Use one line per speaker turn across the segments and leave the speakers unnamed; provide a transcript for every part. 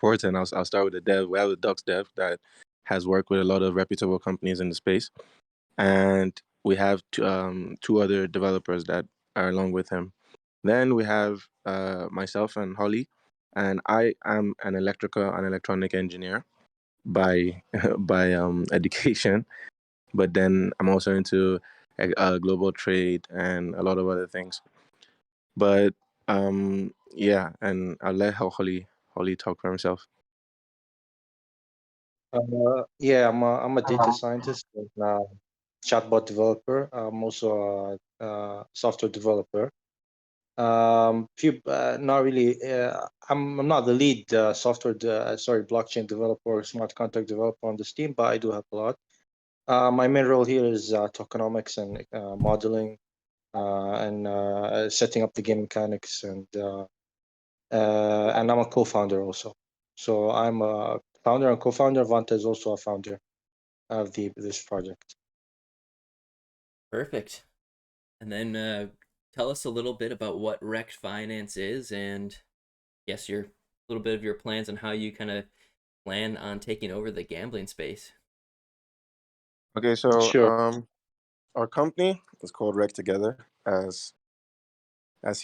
important. I'll start with the dev. We have a Dux dev that has worked with a lot of reputable companies in the space, and we have two other developers that are along with him. Then we have myself and Holly, and I am an electrical and electronic engineer by by education, but then I'm also into global trade and a lot of other things. But yeah, and I'll let Holly talk for himself.
Yeah, I'm a data scientist and chatbot developer. I'm also a software developer. Not really. I'm not the lead blockchain developer or smart contract developer on this team, but I do help a lot. My main role here is tokenomics and modeling and setting up the game mechanics, and I'm a co-founder also. So I'm a founder and co-founder. Vanta is also a founder of this project.
Perfect. And then tell us a little bit about what REKT Finance is, and yes, a little bit of your plans on how you kind of plan on taking over the gambling space.
Okay, so
Sure.
our company is called REKT Together, as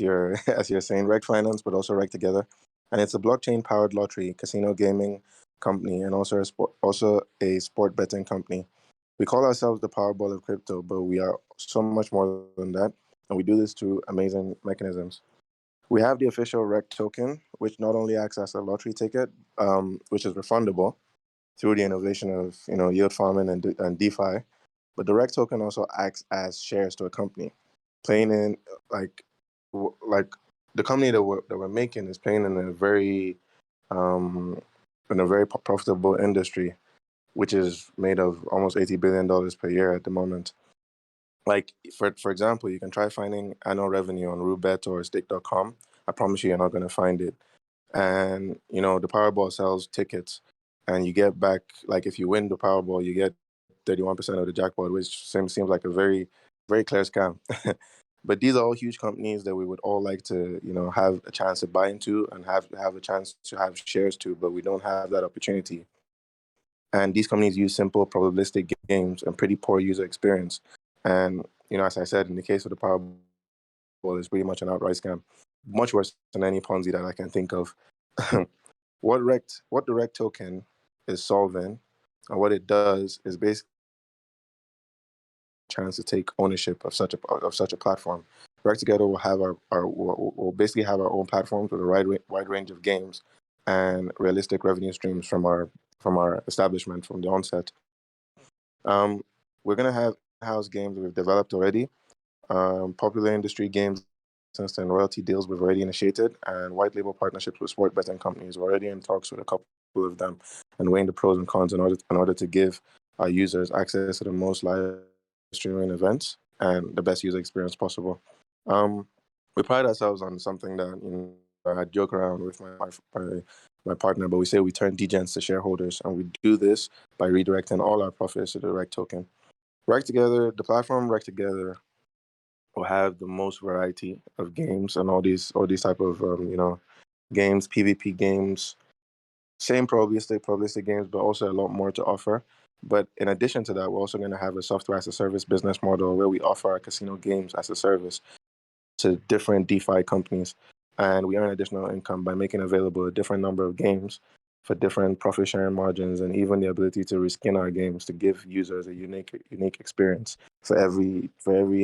you're as you're saying, REKT Finance, but also REKT Together, and it's a blockchain-powered lottery, casino gaming company, and also a sport betting company. We call ourselves the Powerball of crypto, but we are so much more than that, and we do this through amazing mechanisms. We have the official REKT token, which not only acts as a lottery ticket, which is refundable through the innovation of yield farming and DeFi, but the REKT token also acts as shares to a company, playing in like the company that we're making is playing in a very profitable industry, which is made of almost $80 billion per year at the moment. Like, for example, you can try finding annual revenue on Roobet or Stake.com. I promise you're not going to find it. And, the Powerball sells tickets, and you get back, like, if you win the Powerball, you get 31% of the jackpot, which seems like a very, very clear scam. But these are all huge companies that we would all like to, have a chance to buy into and have a chance to have shares to, but we don't have that opportunity. And these companies use simple probabilistic games and pretty poor user experience. And, as I said, in the case of the Powerball, it's pretty much an outright scam, much worse than any Ponzi that I can think of. What the REKT token is solving, and what it does is basically chance to take ownership of such a platform. REKT Together will have we'll basically have our own platforms with a wide range of games and realistic revenue streams from our establishment from the onset. We're gonna have house games that we've developed already, popular industry games and royalty deals we've already initiated, and white label partnerships with sport betting companies. We're already in talks with a couple of them and weighing the pros and cons in order to give our users access to the most live streaming events and the best user experience possible. We pride ourselves on something that I joke around with my partner, but we say we turn degens to shareholders, and we do this by redirecting all our profits to the REKT token. REKT Together, the platform REKT Together, will have the most variety of games and all these type of games, PvP games, same probabilistic games, but also a lot more to offer. But in addition to that, we're also going to have a software as a service business model where we offer our casino games as a service to different DeFi companies, and we earn additional income by making available a different number of games for different profit sharing margins, and even the ability to reskin our games to give users a unique experience for every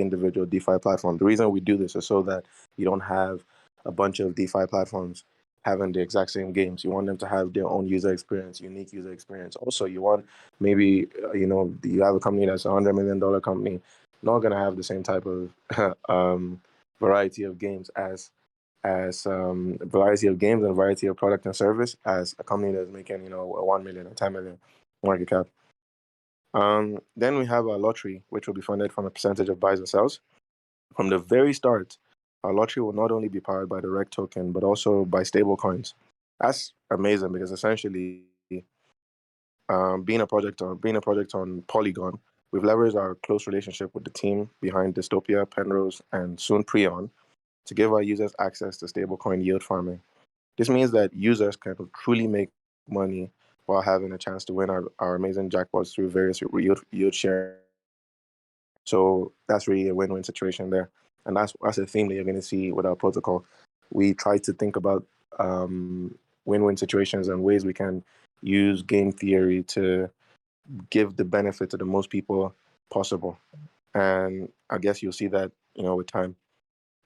individual DeFi platform. The reason we do this is so that you don't have a bunch of DeFi platforms having the exact same games. You want them to have their own user experience, unique user experience. Also, you want maybe you have a company that's $100 million company, not going to have the same type of variety of games variety of games and variety of product and service as a company that's making a 1 million or 10 million market cap. Then we have our lottery, which will be funded from a percentage of buys and sells. From the very start, our lottery will not only be powered by the REKT token, but also by stable coins. That's amazing because essentially, being a project on Polygon, we've leveraged our close relationship with the team behind Dystopia, Penrose, and soon Preon to give our users access to stablecoin yield farming. This means that users can truly make money while having a chance to win our amazing jackpots through various yield share. So that's really a win-win situation there. And that's a theme that you're going to see with our protocol. We try to think about win-win situations and ways we can use game theory to give the benefit to the most people possible. And I guess you'll see that, with time.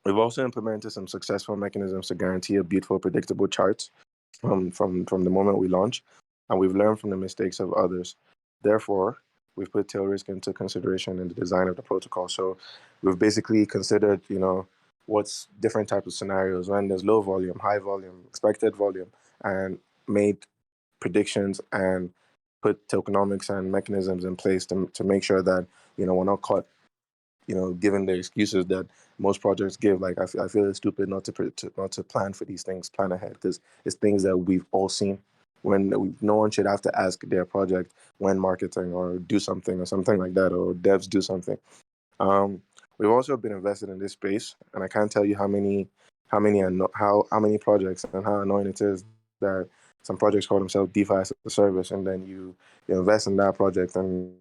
We've also implemented some successful mechanisms to guarantee a beautiful, predictable charts from the moment we launch, and we've learned from the mistakes of others. Therefore, we've put tail risk into consideration in the design of the protocol. So we've basically considered, what's different types of scenarios when there's low volume, high volume, expected volume, and made predictions and put tokenomics and mechanisms in place to make sure that, we're not caught, given the excuses that most projects give. Like I feel it's stupid not to plan for these things, plan ahead, because it's things that we've all seen. No one should have to ask their project when marketing or do something or something like that, or devs do something. We've also been invested in this space, and I can't tell you how many projects and how annoying it is that some projects call themselves Defy as a service, and then you invest in that project and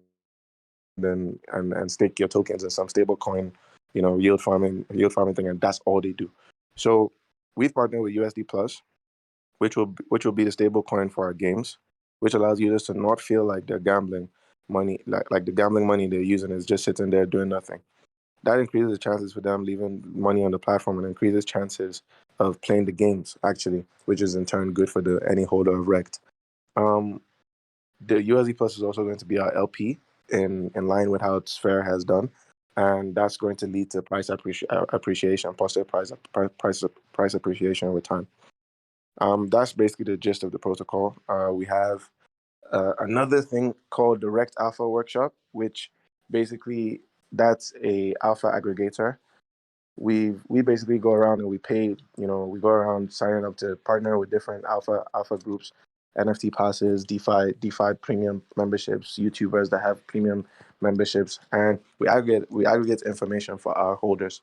stake your tokens in some stable coin, yield farming thing, and that's all they do. So we've partnered with USD Plus, which will be the stable coin for our games, which allows users to not feel like they're gambling money, like the gambling money they're using is just sitting there doing nothing. That increases the chances for them leaving money on the platform and increases chances of playing the games, actually, which is in turn good for any holder of REKT. The USD Plus is also going to be our LP in line with how Sphere has done, and that's going to lead to price appreciation, positive price appreciation with time. That's basically the gist of the protocol. We have another thing called the REKT Alpha Workshop, which basically that's a alpha aggregator. We basically go around and we go around signing up to partner with different alpha groups, NFT passes, DeFi premium memberships, YouTubers that have premium memberships, and we aggregate information for our holders.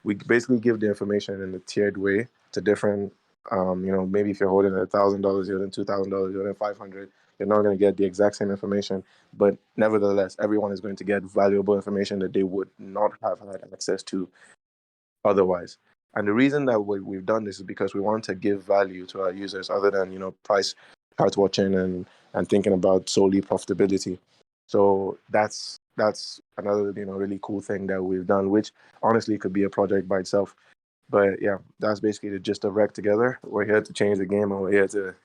We basically give the information in a tiered way to different, maybe if you're holding $1,000, you're holding $2,000, you're holding 500, you're not going to get the exact same information, but nevertheless, everyone is going to get valuable information that they would not have had access to otherwise. And the reason that we've done this is because we want to give value to our users other than, price chart watching and thinking about solely profitability. So that's another, really cool thing that we've done, which honestly could be a project by itself. But yeah, that's basically the gist of REKT together. We're here to change the game, and we're here to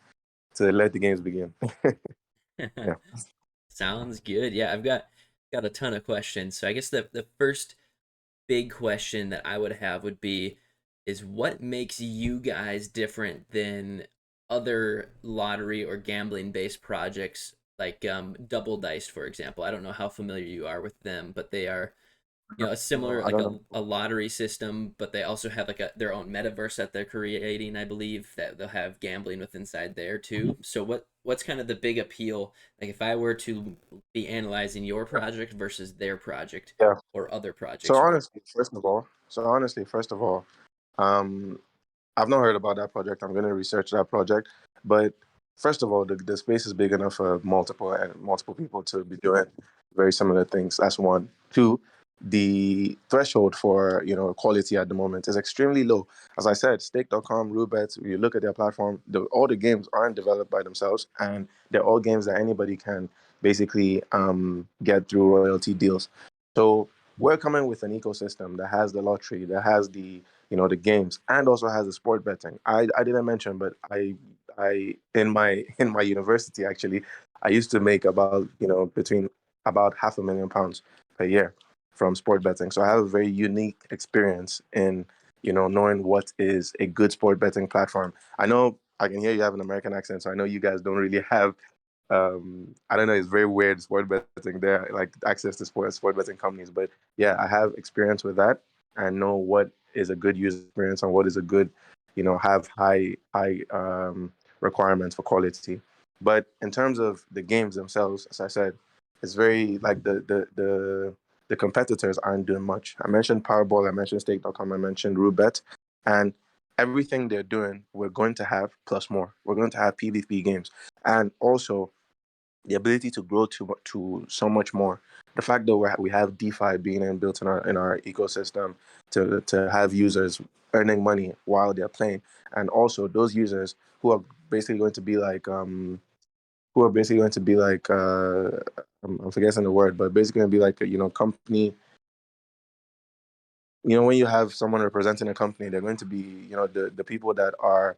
let the games begin. Yeah.
Sounds good. Yeah, I've got a ton of questions. So I guess the first big question that I would have would be is what makes you guys different than other lottery or gambling based projects like Double Diced, for example. I don't know how familiar you are with them, but they are a similar
I don't know.
a lottery system, but they also have like their own metaverse that they're creating. I believe that they'll have gambling with inside there too. So what's kind of the big appeal? Like if I were to be analyzing your project versus their project
Yeah.
or other
So
projects.
honestly, first of all, um, I've not heard about that project. I'm going to research that project. But first of all, the space is big enough for multiple people to be doing very similar things. That's one. Two, the threshold for quality at the moment is extremely low. As I said, Stake.com, Roobet, you look at their platform, all the games aren't developed by themselves, and they're all games that anybody can basically get through royalty deals. So we're coming with an ecosystem that has the lottery, that has the games, and also has the sport betting. I didn't mention, but I in my university actually, I used to make about between about £500,000 per year from sport betting. So I have a very unique experience in knowing what is a good sport betting platform. I know I can hear you have an American accent, so I know you guys don't really have I don't know, it's very weird sport betting there, like access to sport betting companies. But yeah, I have experience with that and know what is a good user experience and what is a good, have high requirements for quality. But in terms of the games themselves, as I said, it's very like the competitors aren't doing much. I mentioned Powerball, I mentioned Stake.com, I mentioned Roobet, and everything they're doing, we're going to have plus more. We're going to have PvP games, and also the ability to grow to so much more. The fact that we have DeFi being inbuilt in our ecosystem to have users earning money while they're playing, and also those users who are basically going to be like I'm forgetting the word, but basically going to be like a, company. When you have someone representing a company, they're going to be, the people that are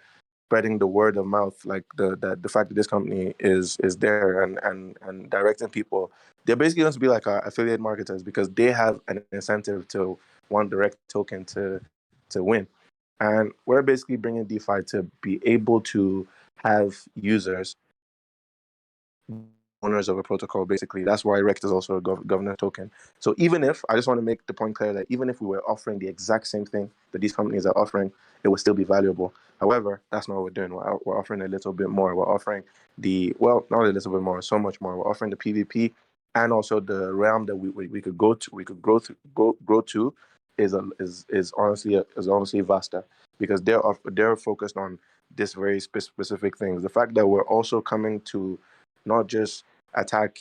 spreading the word of mouth, like the fact that this company is there and directing people. They're basically going to be like our affiliate marketers because they have an incentive to want the REKT token to win. And we're basically bringing DeFi to be able to have users owners of a protocol. Basically, that's why REKT is also a governance token. So even if, I just want to make the point clear that even if we were offering the exact same thing that these companies are offering, it would still be valuable. However, that's not what we're doing. We're offering a little bit more. We're offering not a little bit more, so much more. We're offering the PvP, and also the realm that we could go to, we could grow to is honestly vaster, because they're focused on this very specific things. The fact that we're also coming to not just attack,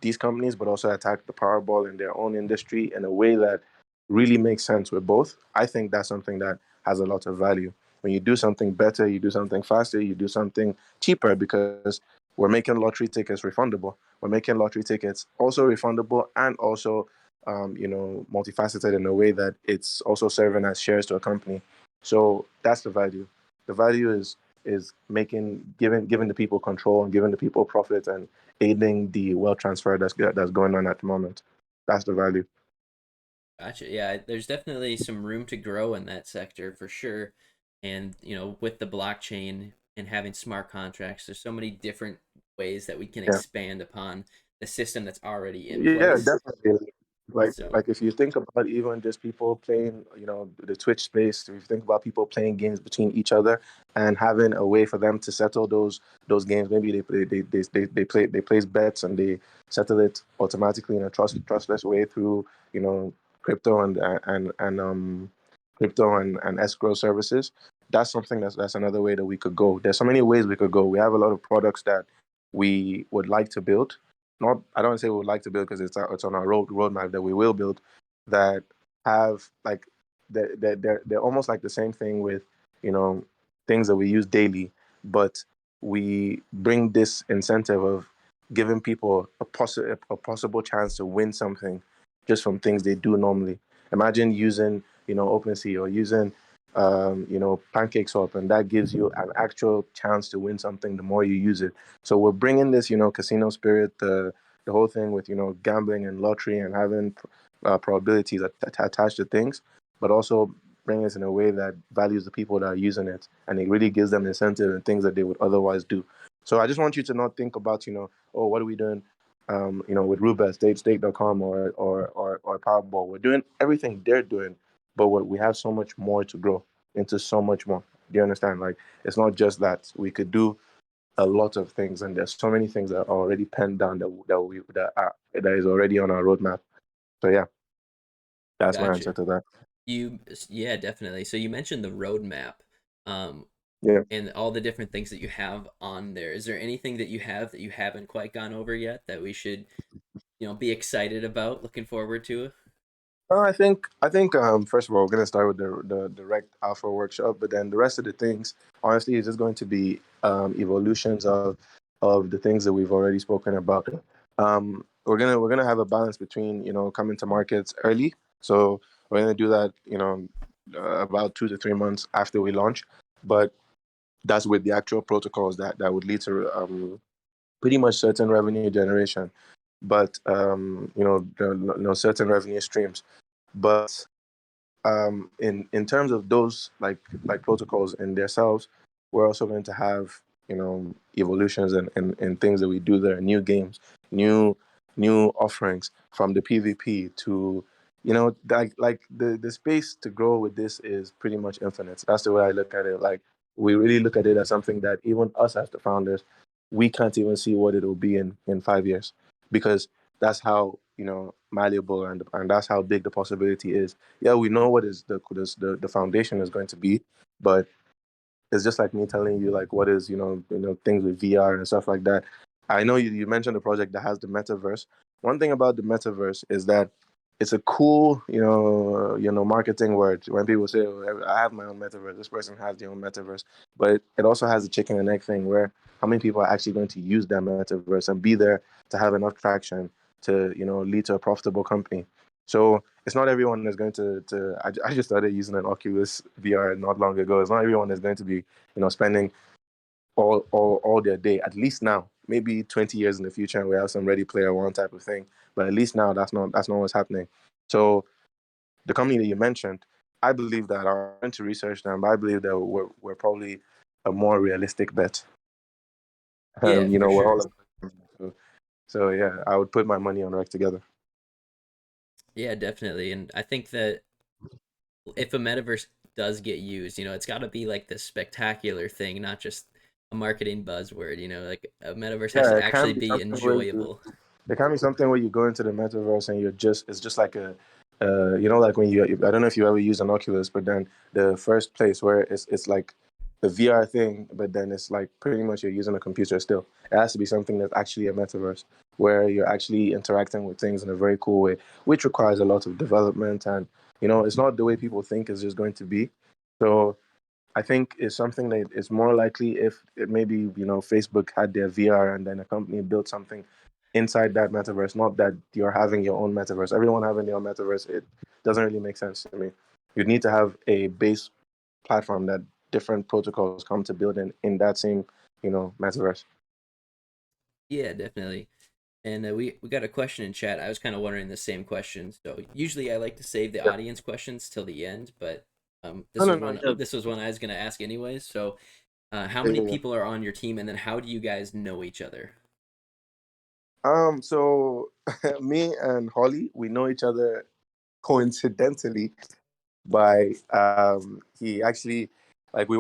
these companies, but also attack the Powerball in their own industry in a way that really makes sense with both. I think that's something that has a lot of value. When you do something better, you do something faster, you do something cheaper, because we're making lottery tickets refundable. We're making lottery tickets also refundable, and also, multifaceted in a way that it's also serving as shares to a company. So that's the value. The value is giving the people control and giving the people profit and aiding the wealth transfer that's going on at the moment. That's the value.
Gotcha. Yeah, there's definitely some room to grow in that sector for sure. And, with the blockchain and having smart contracts, there's so many different ways that we can
Yeah.
expand upon the system that's already in
Yeah,
place.
definitely.
So,
Like if you think about even just people playing, the Twitch space, if you think about people playing games between each other and having a way for them to settle those games, maybe they place bets and they settle it automatically in a trustless way through, crypto and escrow services. That's something that's another way that we could go. There's so many ways we could go. We have a lot of products that we would like to build. Not, I don't say we would like to build because it's on our roadmap that we will build, that have like they're almost like the same thing with, things that we use daily, but we bring this incentive of giving people a possible chance to win something just from things they do normally. Imagine using, OpenSea, or using, PancakeSwap, and that gives you an actual chance to win something the more you use it. So we're bringing this, casino spirit, the whole thing with, gambling and lottery and having probabilities attached to things, but also bring it in a way that values the people that are using it, and it really gives them incentive and things that they would otherwise do. So I just want you to not think about, oh, what are we doing, with Rubet, stake.com or Powerball. We're doing everything they're doing, but we have so much more to grow into, so much more. Do you understand? Like, it's not just that. We could do a lot of things, and there's so many things that are already penned down that is already on our roadmap. So yeah, that's my answer
gotcha.
to that.
Yeah, definitely. So you mentioned the roadmap, um,
Yeah.
and all the different things that you have on there. Is there anything that you have that you haven't quite gone over yet that we should, be excited about, looking forward to?
I think first of all, we're gonna start with the direct alpha workshop, but then the rest of the things, honestly, is just going to be evolutions of the things that we've already spoken about. We're gonna have a balance between, coming to markets early, so we're gonna do that, about 2 to 3 months after we launch, but that's with the actual protocols that would lead to pretty much certain revenue generation, but certain revenue streams. But in terms of those like protocols in themselves, we're also going to have, evolutions and things that we do there, new games, new new offerings, from the PvP to, like the space to grow with this is pretty much infinite. That's the way I look at it. Like, we really look at it as something that even us as the founders, we can't even see what it'll be in 5 years, because that's how, malleable and that's how big the possibility is. Yeah, we know what is the foundation is going to be, but it's just like me telling you like what is things with VR and stuff like that. I know you mentioned a project that has the metaverse. One thing about the metaverse is that it's a cool marketing word when people say, oh, I have my own metaverse, this person has their own metaverse, but it also has a chicken and egg thing where how many people are actually going to use that metaverse and be there to have enough traction to lead to a profitable company. So it's not everyone that's going to I just started using an Oculus VR not long ago. It's not everyone that's going to be spending all their day, at least now. Maybe 20 years in the future and we have some Ready Player One type of thing, but at least now that's not what's happening. So the company that you mentioned, I believe that I'm going to research them, but I believe that we're probably a more realistic bet.
Yeah, for
We're
sure.
all so yeah, I would put my money on REKT together.
Yeah, definitely. And I think that if a metaverse does get used, it's got to be like the spectacular thing, not just a marketing buzzword. Like a metaverse has
Yeah,
to
it can
actually
be
be
something where
enjoyable.
there can be something where you go into the metaverse and it's just like like when I don't know if you ever use an Oculus, but then the first place where it's like the VR thing, but then it's like pretty much you're using a computer still. It has to be something that's actually a metaverse where you're actually interacting with things in a very cool way, which requires a lot of development and it's not the way people think it's just going to be. So I think it's something that it's more likely if it maybe Facebook had their VR and then a company built something inside that metaverse. Not that you're having your own metaverse. Everyone having their own metaverse, it doesn't really make sense to me. You need to have a base platform that different protocols come to build in that same metaverse.
Yeah, definitely. And we got a question in chat. I was kind of wondering the same question. So usually I like to save the
Yeah.
audience questions till the end, but
No, no, no. Yeah,
this was one I was gonna ask anyways. So how
yeah,
many
yeah.
people are on your team, and then how do you guys know each other?
So me and Holly, we know each other coincidentally by he actually like we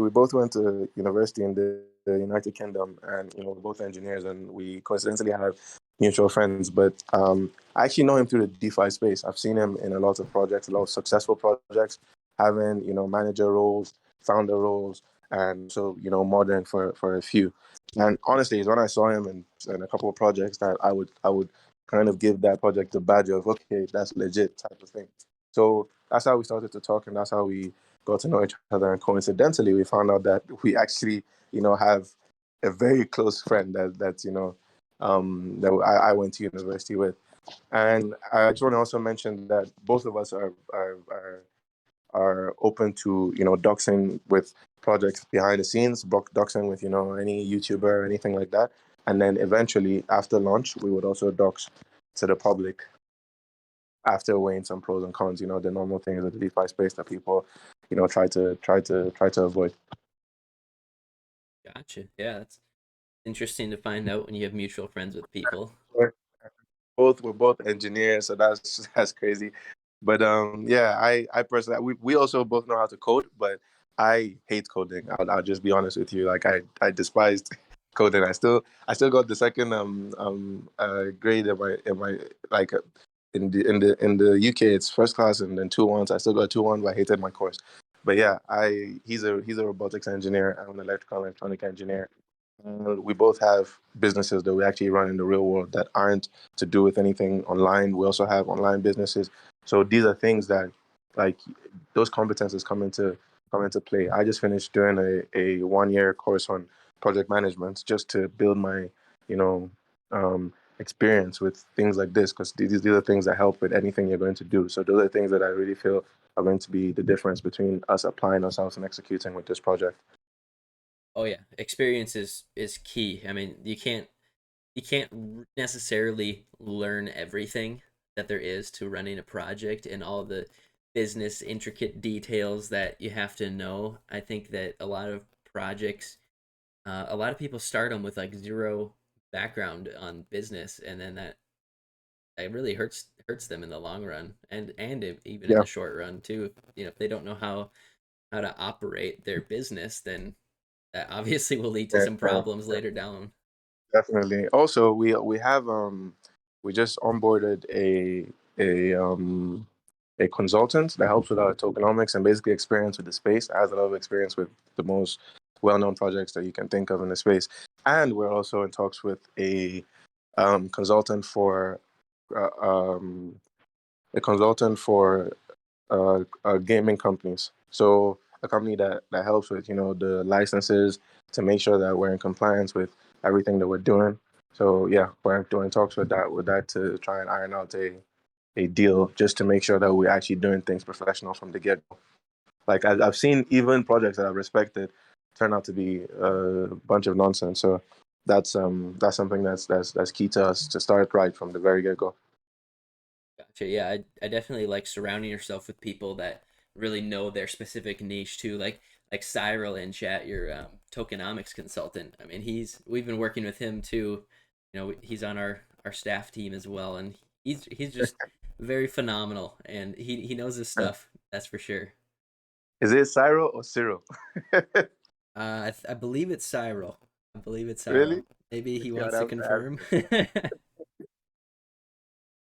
both went to university in the United Kingdom, and we're both engineers and we coincidentally have mutual friends. But I actually know him through the DeFi space. I've seen him in a lot of projects, a lot of successful projects, having manager roles, founder roles, and so modeling for a few. And honestly, it's when I saw him in a couple of projects that I would kind of give that project a badge of, okay, that's legit type of thing. So that's how we started to talk, and that's how we got to know each other. And coincidentally, we found out that we actually, have a very close friend that I went to university with. And I just want to also mention that both of us are open to doxing with projects behind the scenes, doxing with any YouTuber or anything like that. And then eventually, after launch, we would also dox to the public after weighing some pros and cons, the normal things of the DeFi space that people, try to avoid.
Gotcha. Yeah, that's interesting to find out when you have mutual friends with people.
We're both engineers, so that's crazy. But yeah, I personally we also both know how to code, but I hate coding. I'll just be honest with you. Like I despised coding. I still got the second grade in my like in the UK it's first class and then 2-1. I still got 2-1, but I hated my course. But yeah, he's a robotics engineer. I'm an electrical and electronic engineer. We both have businesses that we actually run in the real world that aren't to do with anything online. We also have online businesses. So these are things that, like, those competences come into play. I just finished doing a 1-year course on project management just to build my, you know, experience with things like this, because these are things that help with anything you're going to do. So those are things that I really feel are going to be the difference between us applying ourselves and executing with this project.
Oh yeah, experience is key. I mean, you can't necessarily learn everything that there is to running a project and all the business intricate details that you have to know. I think that a lot of projects, a lot of people start them with like zero background on business, and then that really hurts them in the long run, and even in
Yeah,
the short run too. If they don't know how to operate their business, then that obviously will lead to
yeah,
some
yeah.
problems later down.
Definitely. Also, we just onboarded a a consultant that helps with our tokenomics and basically experience with the space. Has a lot of experience with the most well-known projects that you can think of in the space. And we're also in talks with a consultant for uh, um, gaming companies. So a company that helps with the licenses to make sure that we're in compliance with everything that we're doing. So yeah, we're doing talks with that to try and iron out a deal just to make sure that we're actually doing things professional from the get-go. Like I've seen even projects that I've respected turn out to be a bunch of nonsense. So that's something that's key to us to start right from the very get-go.
Gotcha. Yeah, I definitely like surrounding yourself with people that really know their specific niche too. Like Cyril in chat, your tokenomics consultant. I mean, we've been working with him too. He's on our staff team as well, and he's just very phenomenal, and he knows his stuff. That's for sure.
Is it Cyril or Cyril?
I believe it's Cyril. I believe it's Cyril.
Really?
Maybe he
Yeah,
wants to confirm.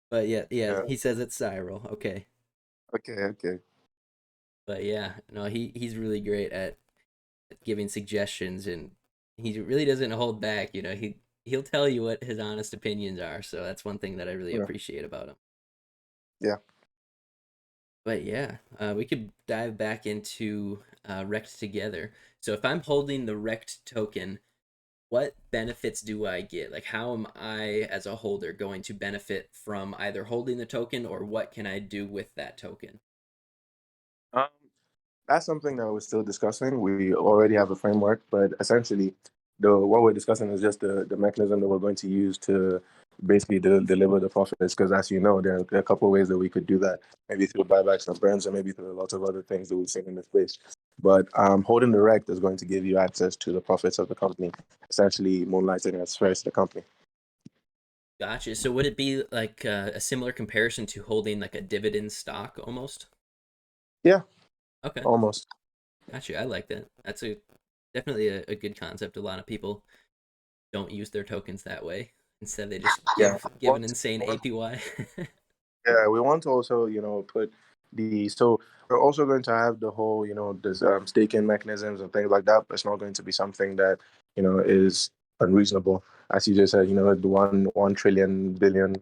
But yeah, he says it's Cyril. Okay.
Okay.
But yeah, no, he's really great at giving suggestions, and he really doesn't hold back. He'll tell you what his honest opinions are. So that's one thing that I really
Yeah.
appreciate about him.
Yeah.
But yeah, we could dive back into REKT together. So if I'm holding the REKT token, what benefits do I get? Like, how am I as a holder going to benefit from either holding the token, or what can I do with that token?
Um, that's something that we're still discussing. We already have a framework, but essentially, what we're discussing is just the mechanism that we're going to use to basically deliver the profits. Because as you know, there are a couple of ways that we could do that. Maybe through buybacks and burns, or maybe through lots of other things that we've seen in the space. But holding the REKT is going to give you access to the profits of the company, essentially moonlighting as first the company.
Gotcha. So would it be like a similar comparison to holding like a dividend stock almost?
Yeah,
Okay.
almost.
Gotcha. I like that. That's definitely a good concept. A lot of people don't use their tokens that way. Instead, they just
Yeah.
give an insane APY.
Yeah, we want to also, put so we're also going to have the whole, this staking mechanisms and things like that, but it's not going to be something that, is unreasonable. As you just said, the 1 trillion billion,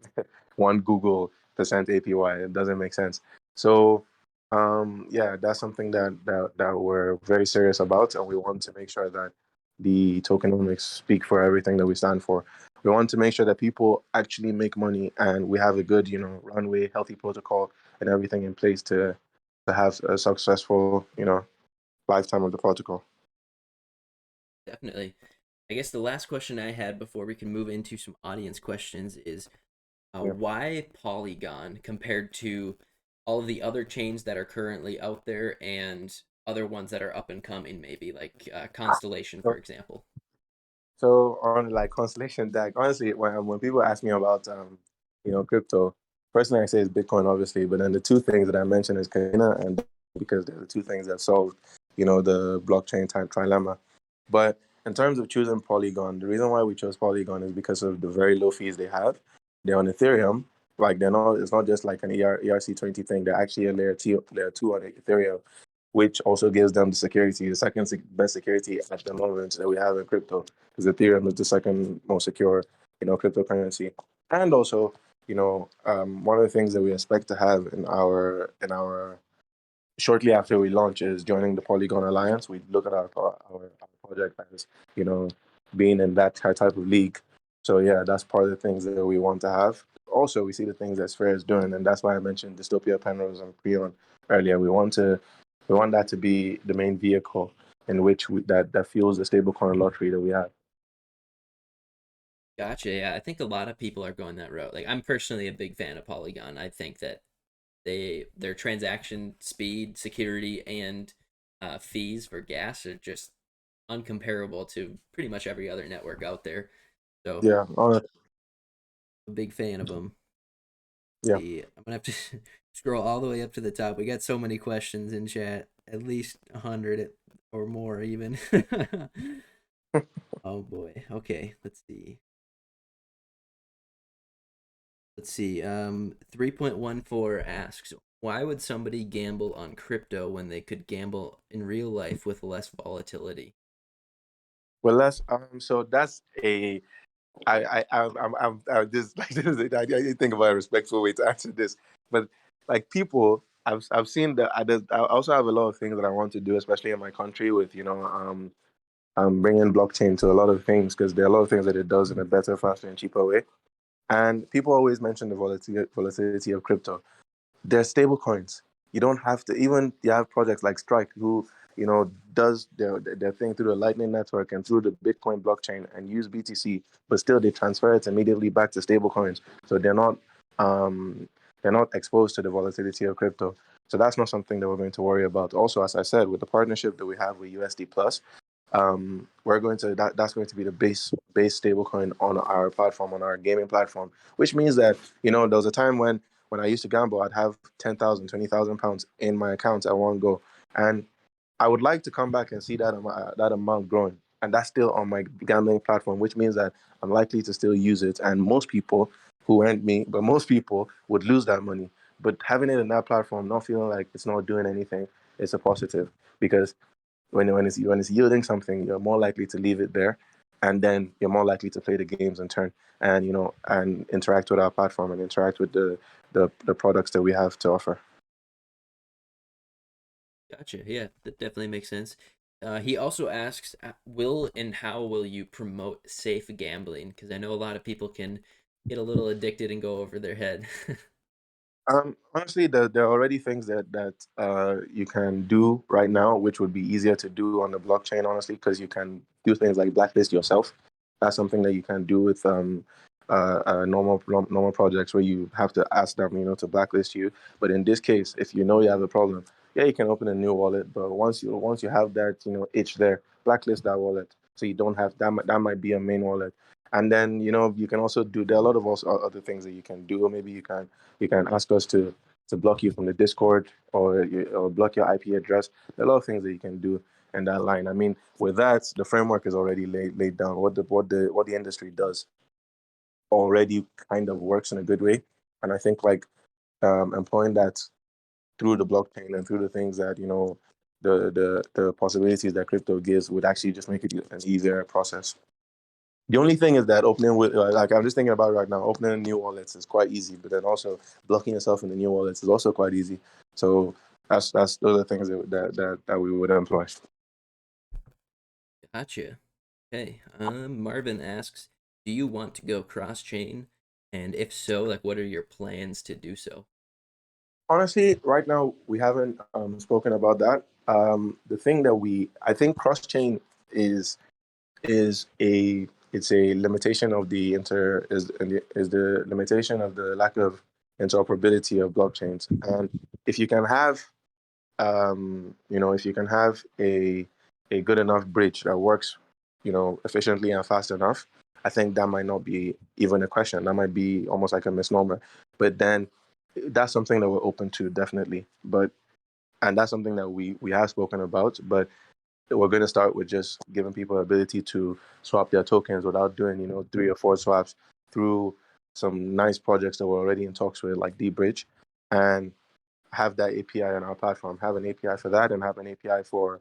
1 Google% APY. It doesn't make sense. So, yeah, that's something that we're very serious about, and we want to make sure that the tokenomics speak for everything that we stand for. We want to make sure that people actually make money, and we have a good, runway, healthy protocol, and everything in place to have a successful, lifetime of the protocol.
Definitely. I guess the last question I had before we can move into some audience questions is
Yeah.
why Polygon compared to all of the other chains that are currently out there and other ones that are up and coming, maybe like Constellation, for example.
So on like Constellation DAG, honestly, when people ask me about crypto, personally I say it's Bitcoin, obviously, but then the two things that I mentioned is Cardinal and DAG, because they're the two things that solved the blockchain type trilemma. But in terms of choosing Polygon, the reason why we chose Polygon is because of the very low fees they have. They're on Ethereum, like they're not. It's not just like an ERC20 thing. They're actually a layer two on Ethereum, which also gives them the security, the second best security at the moment that we have in crypto, because Ethereum is the second most secure, cryptocurrency. And also, one of the things that we expect to have in our shortly after we launch is joining the Polygon Alliance. We look at our project as, being in that type of league. So yeah, that's part of the things that we want to have. Also, we see the things that Sphere is doing, and that's why I mentioned Dystopia, Penrose, and Preon earlier. We want that to be the main vehicle in which that fuels the stablecoin lottery that we have.
Gotcha. Yeah, I think a lot of people are going that route. Like, I'm personally a big fan of Polygon. I think that their transaction speed, security, and fees for gas are just uncomparable to pretty much every other network out there. So
Yeah,
a big fan of them.
yeah.
I'm gonna have to scroll all the way up to the top. We got so many questions in chat, at least 100 or more even. Oh boy. Okay, let's see. 3.14 asks, why would somebody gamble on crypto when they could gamble in real life with less volatility?
Well, so that's a I'm this like this is I didn't think about a respectful way to answer this, but like people, I've seen that I also have a lot of things that I want to do, especially in my country with bringing blockchain to a lot of things because there are a lot of things that it does in a better, faster, and cheaper way. And people always mention the volatility of crypto. They're stable coins. You don't have to, even you have projects like Strike who, does their thing through the Lightning Network and through the Bitcoin blockchain and use BTC, but still they transfer it immediately back to stable coins. So they're not exposed to the volatility of crypto. So that's not something that we're going to worry about. Also, as I said, with the partnership that we have with USD Plus, we're going to that's going to be the base stablecoin on our platform, on our gaming platform, which means that there was a time when I used to gamble, I'd have 10,000, 20,000 pounds in my account at one go, and I would like to come back and see that amount growing, and that's still on my gambling platform, which means that I'm likely to still use it, and most people who aren't me, but most people would lose that money. But having it in that platform, not feeling like it's not doing anything, is a positive because when it's yielding something, you're more likely to leave it there, and then you're more likely to play the games in turn, and and interact with our platform and interact with the products that we have to offer.
Gotcha. Yeah, that definitely makes sense. He also asks, will and how will you promote safe gambling? Because I know a lot of people can get a little addicted and go over their head.
Honestly, there are already things that you can do right now, which would be easier to do on the blockchain, honestly, because you can do things like blacklist yourself. That's something that you can do with normal projects where you have to ask them, to blacklist you. But in this case, if you know you have a problem, yeah, you can open a new wallet. But once you have that, itch there, blacklist that wallet, so you don't have that. That might be a main wallet. And then you can also do. There are a lot of also other things that you can do. Or maybe you can ask us to block you from the Discord or block your IP address. There are a lot of things that you can do in that line. I mean, with that, the framework is already laid down. What the industry does already kind of works in a good way, and I think like employing that through the blockchain and through the things that the possibilities that crypto gives would actually just make it an easier process. The only thing is that opening with like I'm just thinking about it right now, opening new wallets is quite easy, but then also blocking yourself in the new wallets is also quite easy. So that's those are things that we would employ.
Gotcha. Okay. Marvin asks, do you want to go cross chain? And if so, like, what are your plans to do so?
Honestly, right now we haven't spoken about that. The thing that I think cross chain is is a it's a limitation of the inter is the limitation of the lack of interoperability of blockchains. And if you can have if you can have a good enough bridge that works efficiently and fast enough, I think that might not be even a question. That might be almost like a misnomer. But then that's something that we're open to, definitely. And that's something that we have spoken about, but we're going to start with just giving people the ability to swap their tokens without doing 3 or 4 swaps through some nice projects that we're already in talks with, like D-Bridge, and have that API on our platform. Have an API for that, and have an API for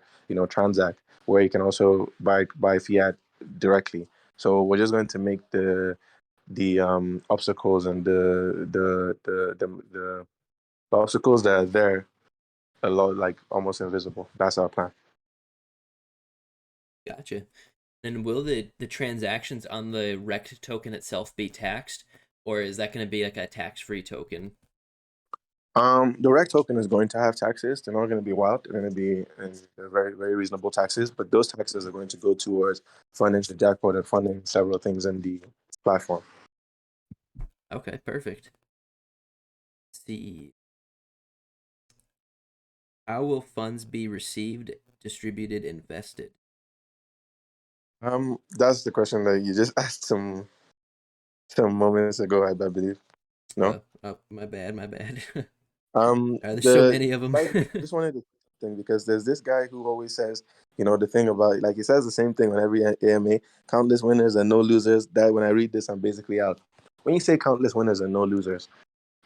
Transact, where you can also buy fiat directly. So we're just going to make the obstacles and the obstacles that are there a lot, like, almost invisible. That's our plan.
Gotcha. And will the transactions on the REKT token itself be taxed, or is that going to be like a tax-free token?
The REKT token is going to have taxes. They're not going to be wild. They're going to be very, very reasonable taxes. But those taxes are going to go towards funding the jackpot and funding several things in the platform.
Okay, perfect. Let's see. How will funds be received, distributed, invested?
That's the question that you just asked some moments ago, I believe. No.
Oh, my bad. There's so
The
many of them.
I just wanted to thing because there's this guy who always says, the thing about, like, he says the same thing on every AMA: countless winners and no losers. That when I read this, I'm basically out. When you say countless winners and no losers,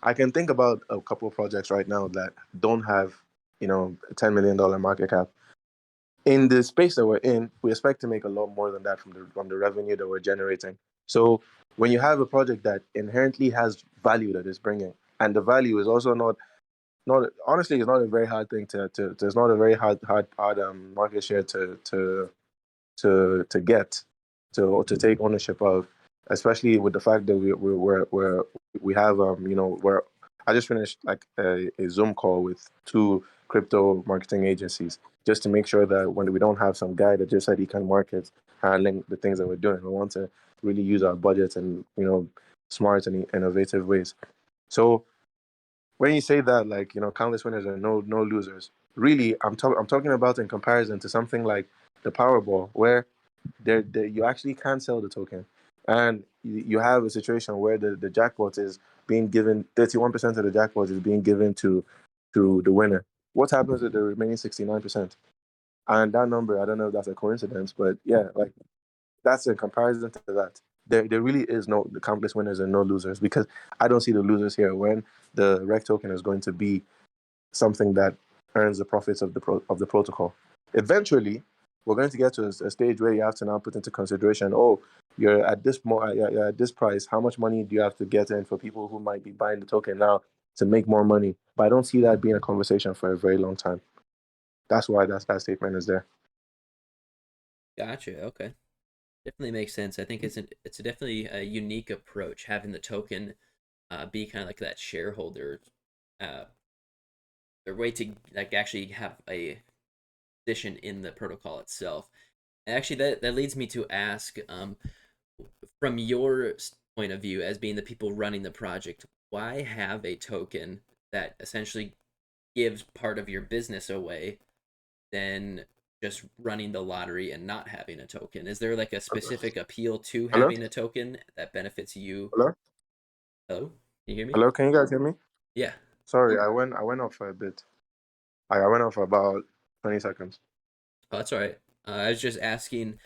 I can think about a couple of projects right now that don't have, a $10 million market cap. In the space that we're in, we expect to make a lot more than that from the revenue that we're generating. So when you have a project that inherently has value that it's bringing, and the value is also not honestly, it's not a very hard thing to it's not a very hard market share to get to take ownership of, especially with the fact that we have we're I just finished like a Zoom call with two crypto marketing agencies just to make sure that when we don't have some guy that just said he can market handling the things that we're doing, we want to really use our budgets and smart and innovative ways. So when you say that, like, countless winners and no losers, really, I'm talking about in comparison to something like the Powerball, where you actually can sell the token, and you have a situation where the jackpot is being given 31% of the jackpot is being given to the winner. What happens with the remaining 69%? And that number, I don't know if that's a coincidence, but yeah, like that's in comparison to that. There really is no the countless winners and no losers, because I don't see the losers here when the REKT token is going to be something that earns the profits of the protocol. Eventually, we're going to get to a stage where you have to now put into consideration, oh, you're at you're at this price. How much money do you have to get in for people who might be buying the token now to make more money? But I don't see that being a conversation for a very long time. That's why that statement is there.
Gotcha. Okay. Definitely makes sense. I think it's definitely a unique approach having the token be kind of like that shareholder uh, their way to like actually have a position in the protocol itself. And actually, that leads me to ask, from your point of view as being the people running the project, why have a token that essentially gives part of your business away than just running the lottery and not having a token? Is there like a specific appeal to
Hello,
having a token that benefits you?
hello,
Hello, can you hear me?
hello. Can you guys hear me?
Yeah.
Sorry, I went off for a bit. I went off for about 20 seconds.
Oh, that's all right. I was just asking,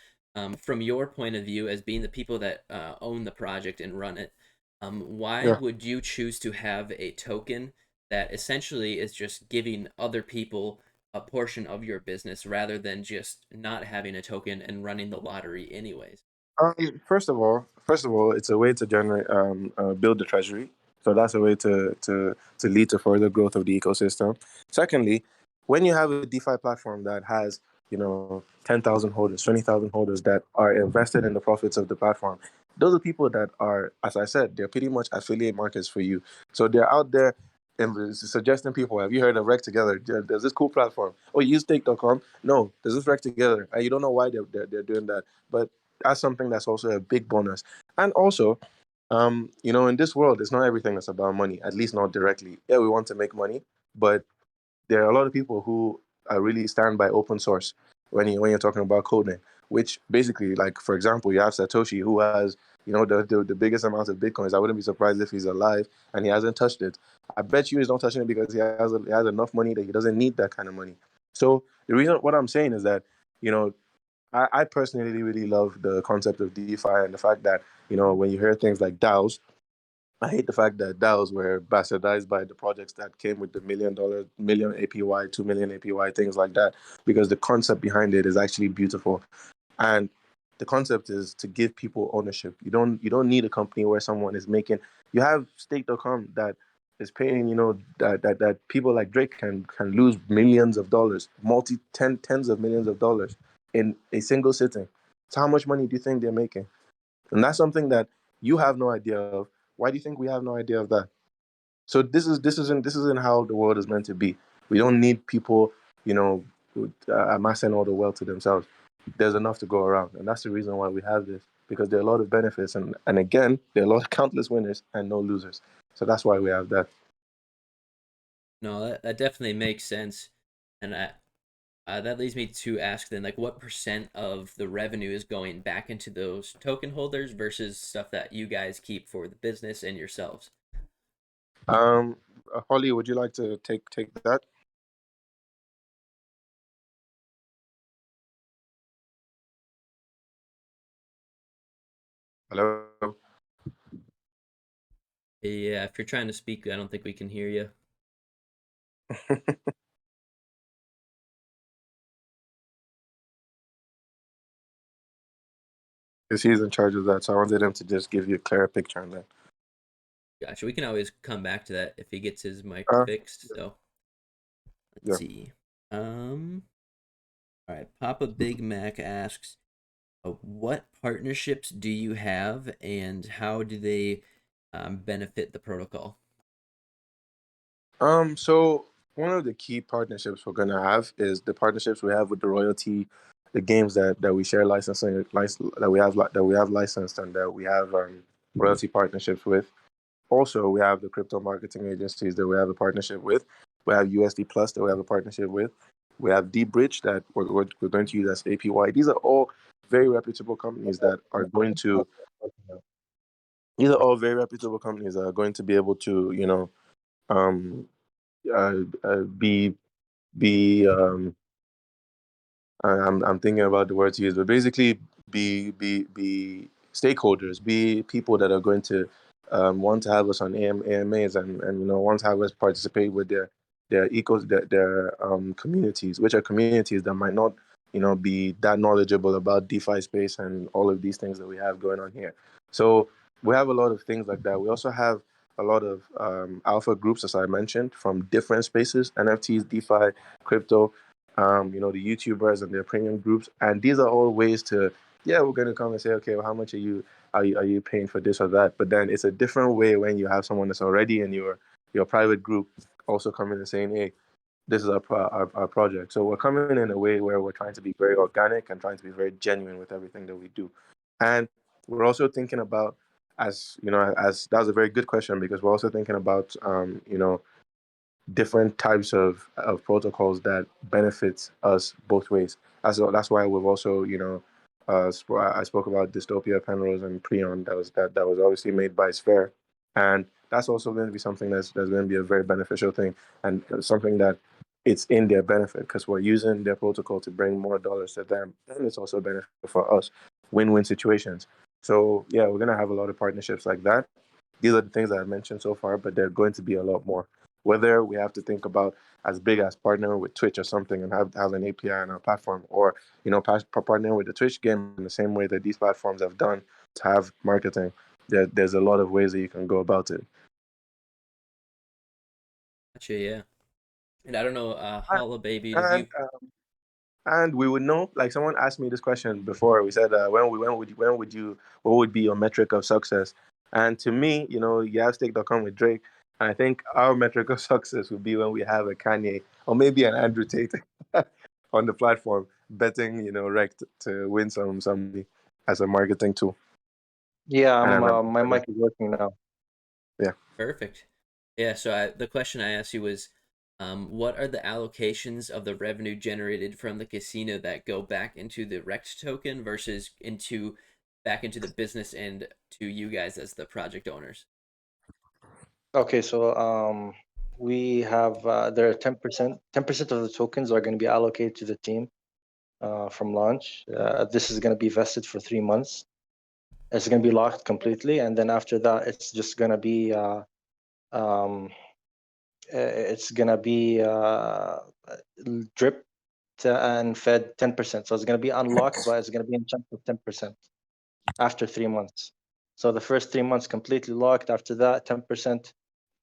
from your point of view as being the people that own the project and run it, why
Yeah.
would you choose to have a token that essentially is just giving other people a portion of your business rather than just not having a token and running the lottery anyways?
First of all, it's a way to generate, build the treasury. So that's a way to lead to further growth of the ecosystem. Secondly, when you have a DeFi platform that has 10,000 holders, 20,000 holders that are invested in the profits of the platform, those are people that are, as I said, they're pretty much affiliate markets for you. So they're out there and suggesting people, have you heard of REKT Together? There's this cool platform. Oh, you use stake.com? No, there's this REKT Together. And you don't know why they're doing that. But that's something that's also a big bonus. And also, in this world, it's not everything that's about money, at least not directly. Yeah, we want to make money, but there are a lot of people who really stand by open source when you're talking about coding, which basically, like, for example, you have Satoshi, who has the biggest amount of bitcoins. I wouldn't be surprised if he's alive and he hasn't touched it. I bet you he's not touching it because he has enough money that he doesn't need that kind of money. So the reason what I'm saying is that you know I personally really love the concept of DeFi and the fact that, when you hear things like DAOs, I hate the fact that DAOs were bastardized by the projects that came with the $1 million APY, 2 million APY, things like that, because the concept behind it is actually beautiful. And the concept is to give people ownership. You don't need a company where someone is making. You have stake.com that is paying, that people like Drake can lose millions of dollars, tens of millions of dollars in a single sitting. So how much money do you think they're making? And that's something that you have no idea of. Why do you think we have no idea of that? So this isn't how the world is meant to be. We don't need people, amassing all the wealth to themselves. There's enough to go around, and that's the reason why we have this, because there are a lot of benefits, and again, there are a lot of countless winners and no losers. So that's why we have that.
No, that definitely makes sense. And that leads me to ask then, like, what percent of the revenue is going back into those token holders versus stuff that you guys keep for the business and yourselves?
Um, Holly, would you like to take that? Hello.
Yeah, if you're trying to speak, I don't think we can hear you.
Because he's in charge of that, so I wanted him to just give you a clearer picture on that.
Gotcha. We can always come back to that if he gets his mic
Uh,
fixed. So let's
yeah.
see. All right. Papa Big Mac asks, what partnerships do you have, and how do they benefit the protocol?
So one of the key partnerships we're gonna have is the partnerships we have with the royalty, the games that we share licensing, that we have licensed and that we have royalty partnerships with. Also, we have the crypto marketing agencies that we have a partnership with. We have USD Plus that we have a partnership with. We have D-Bridge that we're going to use as APY. These are all very reputable companies that are going to. These are all very reputable companies that are going to be able to, um, be I'm thinking about the words used, but basically be stakeholders, be people that are going to want to have us on AMAs and want to have us participate with their communities, which are communities that might not be that knowledgeable about DeFi space and all of these things that we have going on here. So we have a lot of things like that. We also have a lot of alpha groups, as I mentioned, from different spaces: NFTs, DeFi, crypto, the YouTubers and their premium groups. And these are all ways to, yeah, we're going to come and say, okay, well, how much are you paying for this or that? But then it's a different way when you have someone that's already in your private group also coming and saying, hey, this is our project. So we're coming in a way where we're trying to be very organic and trying to be very genuine with everything that we do. And we're also thinking about, as that was a very good question, because we're also thinking about, different types of protocols that benefits us both ways. That's why we've also, I spoke about Dystopia, Penrose, and Preon. That was obviously made by Sphere, and that's also going to be something that's going to be a very beneficial thing, and something that it's in their benefit because we're using their protocol to bring more dollars to them, and it's also a benefit for us. Win-win situations. So yeah, we're gonna have a lot of partnerships like that. These are the things that I've mentioned so far, but there are going to be a lot more. Whether we have to think about as big as partnering with Twitch or something and have an API on our platform, or partnering with the Twitch game in the same way that these platforms have done to have marketing. There's a lot of ways that you can go about it.
Gotcha, yeah. And I don't know, Holla Baby, did
And
you?
and we would know. Like someone asked me this question before. We said, what would be your metric of success? And to me, you have stake.com with Drake. And I think our metric of success would be when we have a Kanye or maybe an Andrew Tate on the platform betting, REKT to win some money as a marketing tool.
Yeah,
And
my mic is working now.
yeah.
Perfect. Yeah, so the question I asked you was, what are the allocations of the revenue generated from the casino that go back into the REKT token versus back into the business and to you guys as the project owners?
Okay, so we have there are 10% of the tokens are going to be allocated to the team from launch. This is going to be vested for 3 months. It's going to be locked completely, and then after that, it's just going to be dripped and fed 10%. So it's going to be unlocked, but it's going to be in chunks of 10% after 3 months. So the first 3 months completely locked. After that, 10%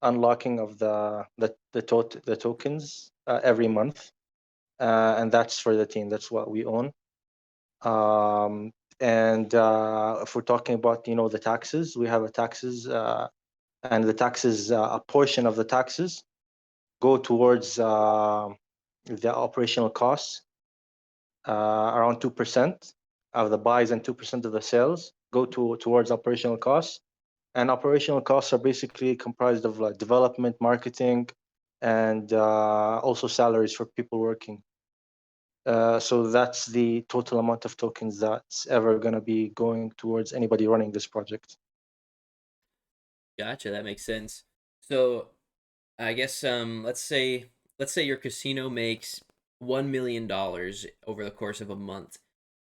unlocking of the tokens every month, and that's for the team. That's what we own. And if we're talking about the taxes, we have taxes, and the taxes, a portion of the taxes go towards the operational costs. Around 2% of the buys and 2% of the sales go towards operational costs. And operational costs are basically comprised of like development, marketing, and also salaries for people working. So that's the total amount of tokens that's ever going to be going towards anybody running this project.
Gotcha, that makes sense. So I guess let's say your casino makes $1 million over the course of a month.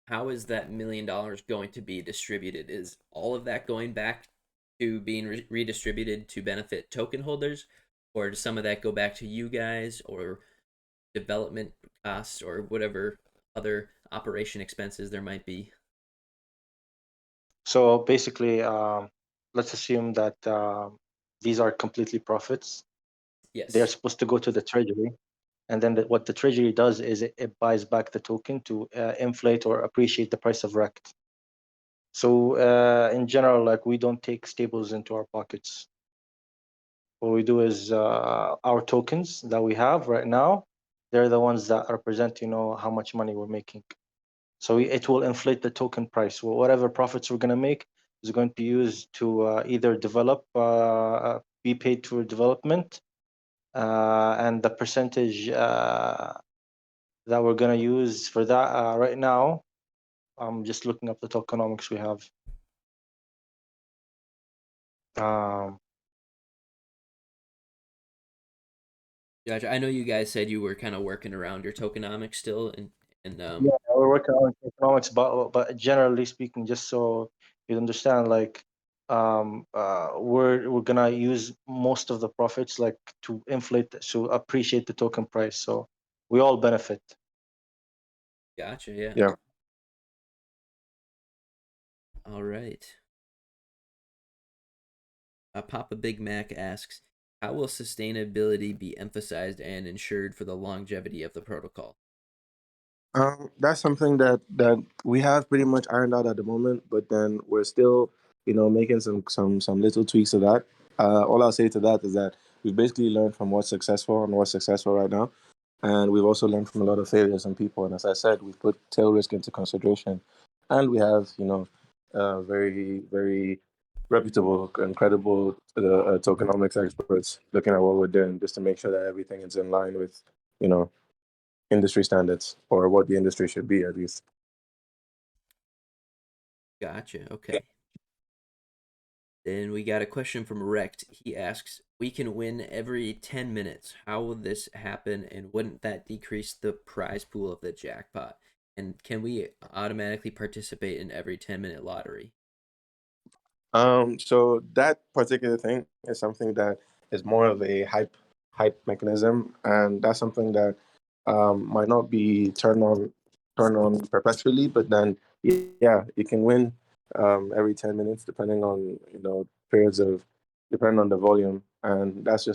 How is that $1 million going to be distributed? Is all of that going back to being redistributed to benefit token holders, or does some of that go back to you guys, or development costs, or whatever other operation expenses there might be?
So basically, let's assume that these are completely profits. They're
Yes.
supposed to go to the treasury, and then what the treasury does is it buys back the token to inflate or appreciate the price of REKT. So in general, like, we don't take stables into our pockets. What we do is our tokens that we have right now, they're the ones that represent, how much money we're making. So it will inflate the token price. Well, whatever profits we're going to make is going to be used to either develop, be paid for development, and the percentage that we're going to use for that right now, I'm just looking up the tokenomics we have. Um,
Gotcha. I know you guys said you were kind of working around your tokenomics still, and
yeah, we're working on tokenomics, but generally speaking, just so you understand, like, we're gonna use most of the profits, like, to inflate, to appreciate the token price. So we all benefit.
gotcha. Yeah.
Yeah.
All right. Papa Big Mac asks, how will sustainability be emphasized and ensured for the longevity of the protocol?
That's something that we have pretty much ironed out at the moment, but then we're still, making some little tweaks to that. All I'll say to that is that we've basically learned from what's successful and what's successful right now, and we've also learned from a lot of failures and people. And as I said, we've put tail risk into consideration, and we have, very very reputable and credible tokenomics experts looking at what we're doing just to make sure that everything is in line with, you know industry standards, or what the industry should be at least.
Gotcha. Okay. Then we got a question from REKT. He asks, we can win every 10 minutes. How will this happen, and wouldn't that decrease the prize pool of the jackpot? And can we automatically participate in every 10-minute lottery?
So that particular thing is something that is more of a hype mechanism, and that's something that might not be turned on perpetually, but then yeah, you can win every 10 minutes depending on periods of depending on the volume, and that's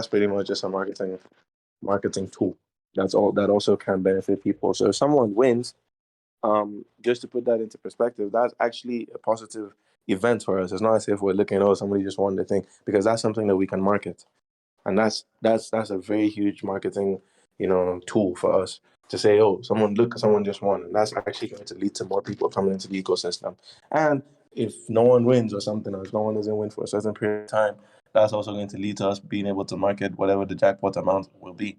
pretty much just a marketing tool. That's all that also can benefit people. So if someone wins, just to put that into perspective, that's actually a positive event for us. It's not as if we're looking, oh, somebody just won the thing, because that's something that we can market, and that's a very huge marketing, tool for us to say, oh, someone just won, and that's actually going to lead to more people coming into the ecosystem. And if no one wins or something, or if no one doesn't win for a certain period of time, that's also going to lead to us being able to market whatever the jackpot amount will be.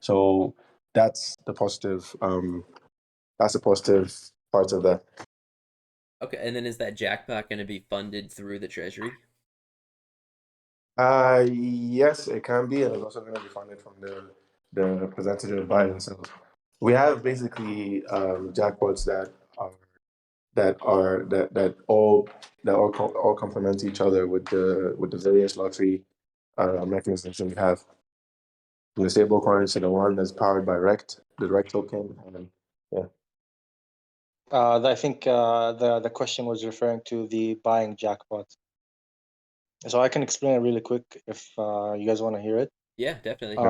So that's the positive. That's a positive part of that.
Okay, and then is that jackpot going to be funded through the treasury?
Yes, it can be, and it's also going to be funded from the percentage of buy and sell. We have basically jackpots that all complement each other with the various lottery mechanisms that we have. From the stable coins to the one that's powered by REKT, the REKT token, and yeah.
I think the question was referring to the buying jackpot. So I can explain it really quick if you guys want to hear it.
Yeah, definitely.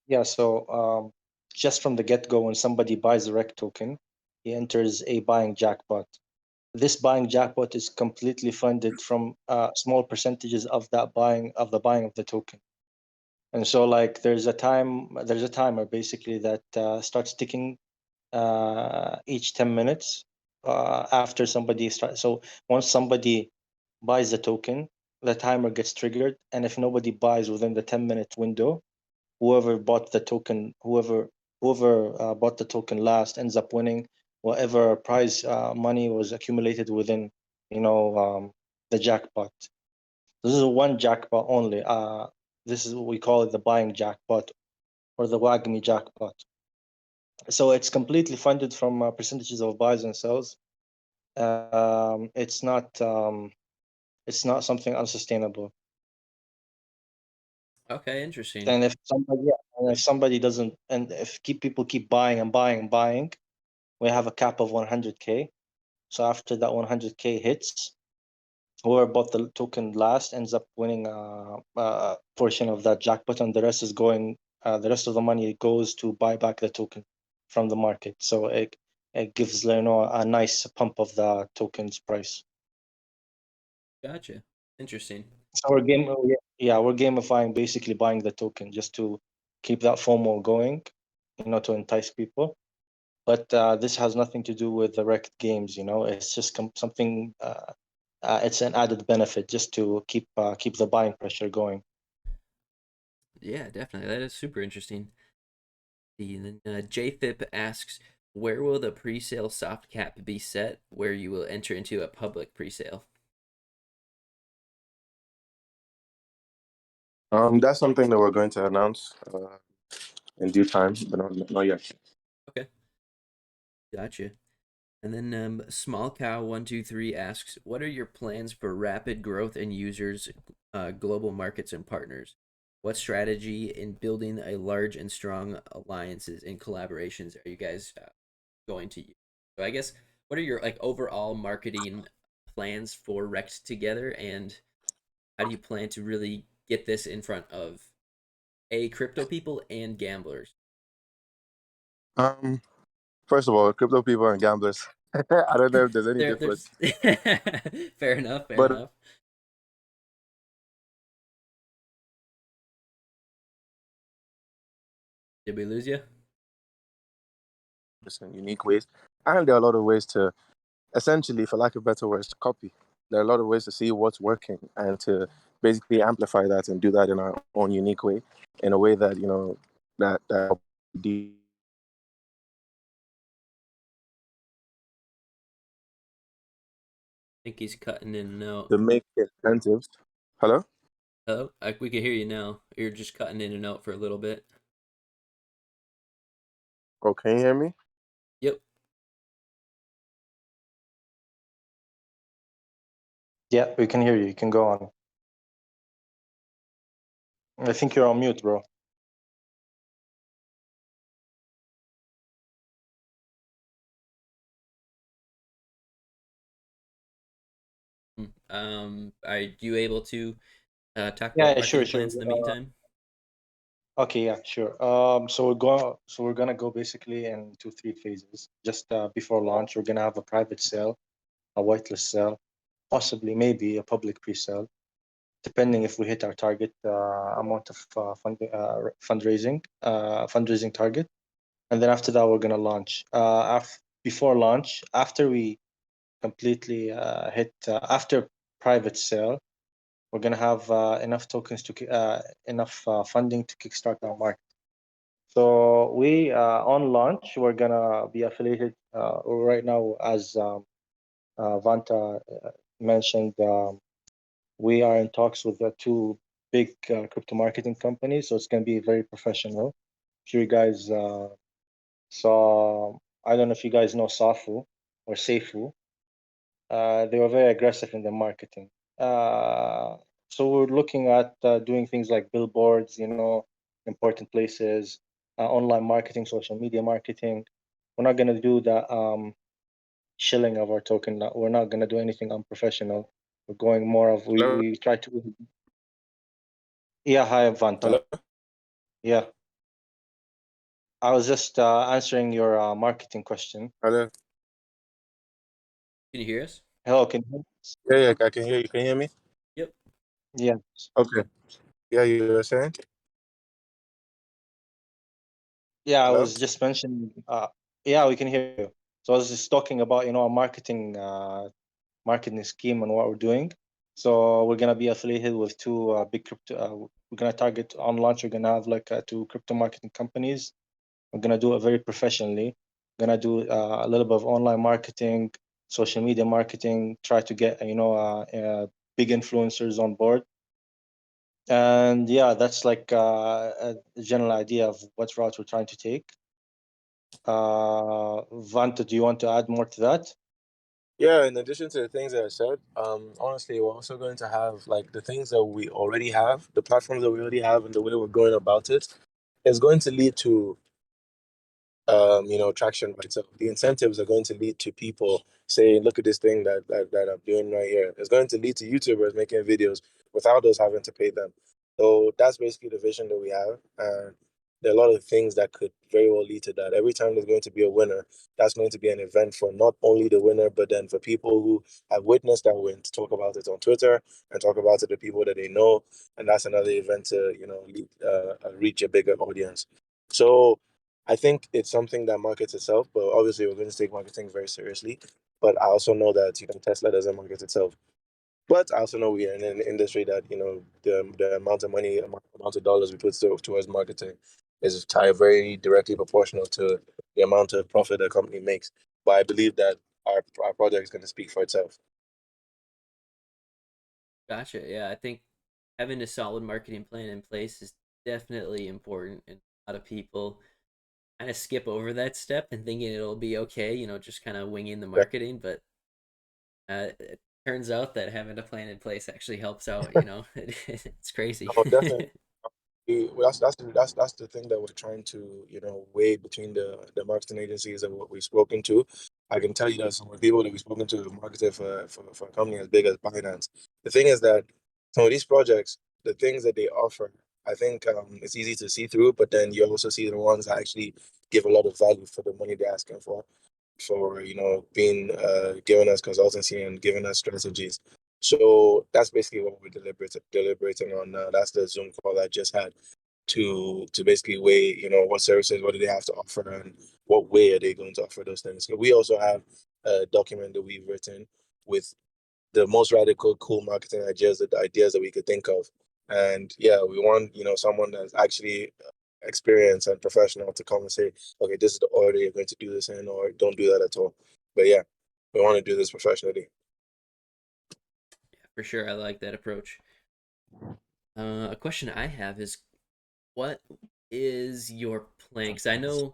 Yeah, so just from the get-go, when somebody buys the REKT token, he enters a buying jackpot. This buying jackpot is completely funded from small percentages of the buying of the token. And so, like, there's a timer basically that starts ticking each 10 minutes after somebody starts. So once somebody buys the token, the timer gets triggered, and if nobody buys within the 10-minute window, whoever bought the token, whoever bought the token last ends up winning whatever prize money was accumulated within, the jackpot. This is one jackpot only. This is what we call it, the buying jackpot, or the WAGMI jackpot. So it's completely funded from percentages of buys and sells. It's not it's not something unsustainable.
Okay, interesting.
And if somebody doesn't, and if people keep buying and buying and buying, we have a cap of 100K. So after that 100K hits, whoever bought the token last ends up winning a portion of that jackpot, and the rest is going. The rest of the money goes to buy back the token from the market. So it gives a nice pump of the token's price.
Gotcha. Interesting.
So we're gamifying basically buying the token just to keep that FOMO going, to entice people. But this has nothing to do with the REKT games. It's just something. It's an added benefit just to keep the buying pressure going.
Yeah, definitely. That is super interesting. Then JFIP asks, where will the pre-sale soft cap be set where you will enter into a public pre-sale?
That's something that we're going to announce in due time, but not yet.
Okay. Gotcha. And then Small Cow 123 asks, what are your plans for rapid growth in users, global markets, and partners? What strategy in building a large and strong alliances and collaborations are you guys going to use? So I guess, what are your overall marketing plans for REKT together, and how do you plan to really get this in front of crypto people and gamblers?
First of all, crypto people and gamblers. I don't know if there's any
There's
difference,
fair enough, fair
but
enough. Did we lose you?
it's in unique ways, and there are a lot of ways to, essentially, for lack of better words, to copy. There are a lot of ways to see what's working and to basically amplify that and do that in our own unique way, in a way that that
I think he's cutting in and out.
to make incentives. Hello?
Hello? We can hear you now. You're just cutting in and out for a little bit.
Oh, can you hear me?
Yep.
Yeah, we can hear you. You can go on. I think you're on mute, bro.
Are you able to talk about
Yeah,
marketing
sure.
plans in the meantime?
Okay, yeah, sure. So we're gonna go basically into 3 phases. Just before launch, we're gonna have a private sale, a whitelist sale, possibly maybe a public pre-sale, depending if we hit our target amount of fundraising target. And then after that, we're gonna launch. Before launch, after we completely hit after private sale, we're gonna have enough tokens to enough funding to kickstart our market. So we on launch, we're gonna be affiliated right now, as Vanta mentioned. We are in talks with the 2 big crypto marketing companies, so it's gonna be very professional. If you guys saw, I don't know if you guys know Safu or Seifu. They were very aggressive in their marketing. So we're looking at doing things like billboards, important places, online marketing, social media marketing. We're not going to do the shilling of our token. We're not going to do anything unprofessional. We're going more of,
Hello?
we try to. Yeah, hi, Vanta.
Hello?
Yeah. I was just answering your marketing question.
Hello?
Can you hear us?
Hello, can you hear me?
Yeah, I can hear you. Can you hear me?
Yep.
Yeah.
Okay. Yeah, you were saying?
Yeah, I
Hello?
was just mentioning. Yeah, we can hear you. So I was just talking about our marketing scheme and what we're doing. So we're gonna be affiliated with 2 big crypto. We're gonna target on launch. We're gonna have like 2 crypto marketing companies. We're gonna do it very professionally. We're gonna do a little bit of online marketing, social media marketing. Try to get big influencers on board. And yeah, that's like a general idea of what route we're trying to take. Vanta, do you want to add more to that?
Yeah, in addition to the things that I said, honestly, we're also going to have like the things that we already have, the platforms that we already have, and the way we're going about it is going to lead to traction by itself. The incentives are going to lead to people saying, look at this thing that I'm doing right here. It's going to lead to YouTubers making videos without us having to pay them. So that's basically the vision that we have. And there are a lot of things that could very well lead to that. Every time there's going to be a winner, that's going to be an event for not only the winner, but then for people who have witnessed that win to talk about it on Twitter and talk about it to people that they know. And that's another event to, reach a bigger audience. So I think it's something that markets itself, but obviously we're going to take marketing very seriously. But I also know that Tesla doesn't market itself. But I also know we are in an industry that the amount of money, amount of dollars we put towards marketing is tied very directly proportional to the amount of profit a company makes. But I believe that our project is going to speak for itself.
Gotcha. Yeah, I think having a solid marketing plan in place is definitely important, and a lot of people kind of skip over that step and thinking it'll be okay, just kind of winging the
Yeah.
marketing. But it turns out that having a plan in place actually helps out. It's crazy.
No, definitely. Well, that's the thing that we're trying to weigh between the marketing agencies and what we've spoken to. I can tell you that some of the people that we've spoken to have marketed for a company as big as Binance. The thing is that some of these projects, the things that they offer, I think it's easy to see through, but then you also see the ones that actually give a lot of value for the money they're asking for being giving us consultancy and giving us strategies. So that's basically what we're deliberating on now. That's the Zoom call I just had to basically weigh, what services, what do they have to offer, and what way are they going to offer those things. So we also have a document that we've written with the most radical, cool marketing ideas, the ideas that we could think of. And yeah, we want, someone that's actually experienced and professional to come and say, okay, this is the order you're going to do this in, or don't do that at all. But yeah, we want to do this professionally.
For sure, I like that approach. A question I have is, what is your plan? Because I know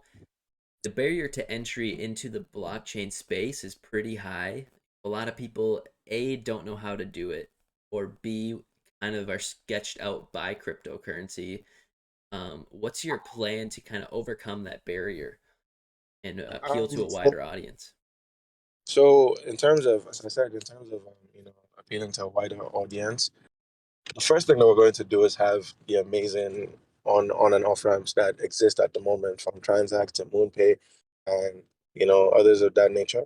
the barrier to entry into the blockchain space is pretty high. A lot of people, A, don't know how to do it, or B, kind of are sketched out by cryptocurrency. What's your plan to kind of overcome that barrier and appeal to a
So,
wider audience?
so in terms of, as I said, in terms of appealing to a wider audience, the first thing that we're going to do is have the amazing on and off ramps that exist at the moment, from Transact to MoonPay, and others of that nature,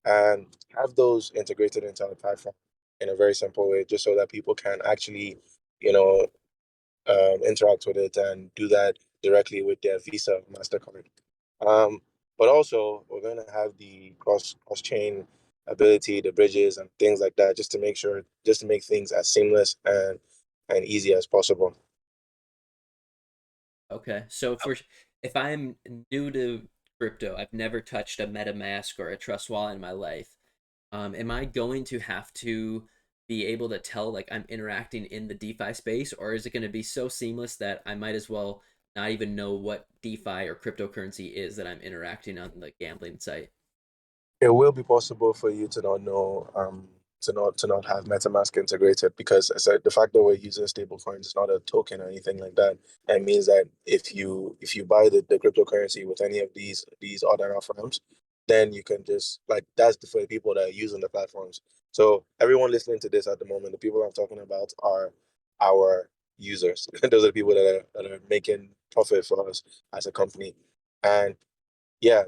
and have those integrated into our platform in a very simple way, just so that people can actually you know interact with it and do that directly with their Visa, Mastercard. Um, but also, we're going to have the cross chain ability, the bridges and things like that, just to make things as seamless and easy as possible.
Okay, so if I'm new to crypto, I've never touched a MetaMask or a Trust Wallet in my life. Am I going to have to be able to tell like I'm interacting in the DeFi space, or is it going to be so seamless that I might as well not even know what DeFi or cryptocurrency is that I'm interacting on the gambling site?
It will be possible for you to not know to not have MetaMask integrated, because as I said, the fact that we're using stablecoins is not a token or anything like that. It means that if you buy the cryptocurrency with any of these other firms, then you can just, like, that's for the people that are using the platforms. So everyone listening to this at the moment, the people I'm talking about are our users. Those are the people that are making profit for us as a company. And yeah,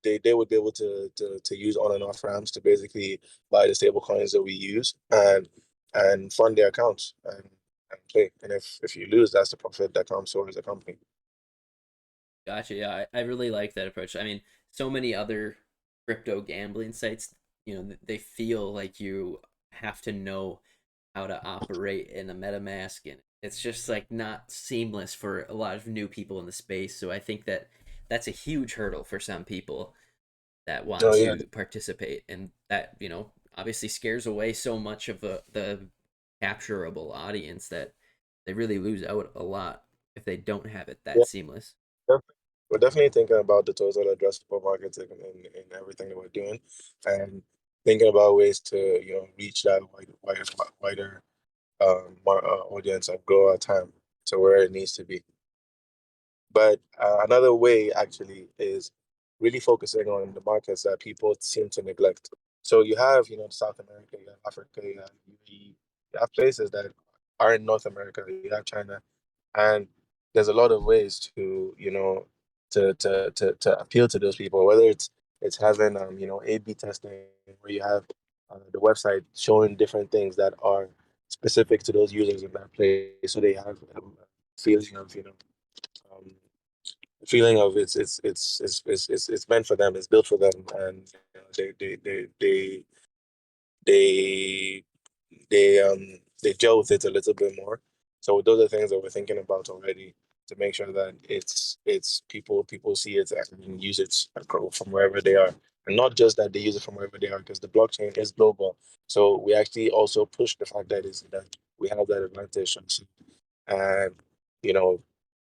they would be able to use on and off ramps to basically buy the stable coins that we use and fund their accounts and play. And if you lose, that's the profit that comes towards the company.
Gotcha. Yeah, I really like that approach. I mean, so many other crypto gambling sites, they feel like you have to know how to operate in a MetaMask, and it's just like not seamless for a lot of new people in the space. So I think that that's a huge hurdle for some people that want
Oh yeah,
to participate, and that obviously scares away so much of the capturable audience that they really lose out a lot if they don't have it
yeah.
that seamless.
we're definitely thinking about the total addressable market in everything that we're doing, and thinking about ways to reach that wider audience and grow our time to where it needs to be. But another way actually is really focusing on the markets that people seem to neglect. So you have, South America, you have Africa, you have UAE, you have places that are in North America, you have China, and there's a lot of ways to, to appeal to those people, whether it's having, A/B testing where you have the website showing different things that are specific to those users in that place, so they have a feeling of, um, feeling of it's meant for them, it's built for them, and they they gel with it a little bit more. So those are things that we're thinking about already to make sure that it's people see it and use it from wherever they are, and not just that they use it from wherever they are, because the blockchain is global. So we actually also push the fact that we have that advantage, and you know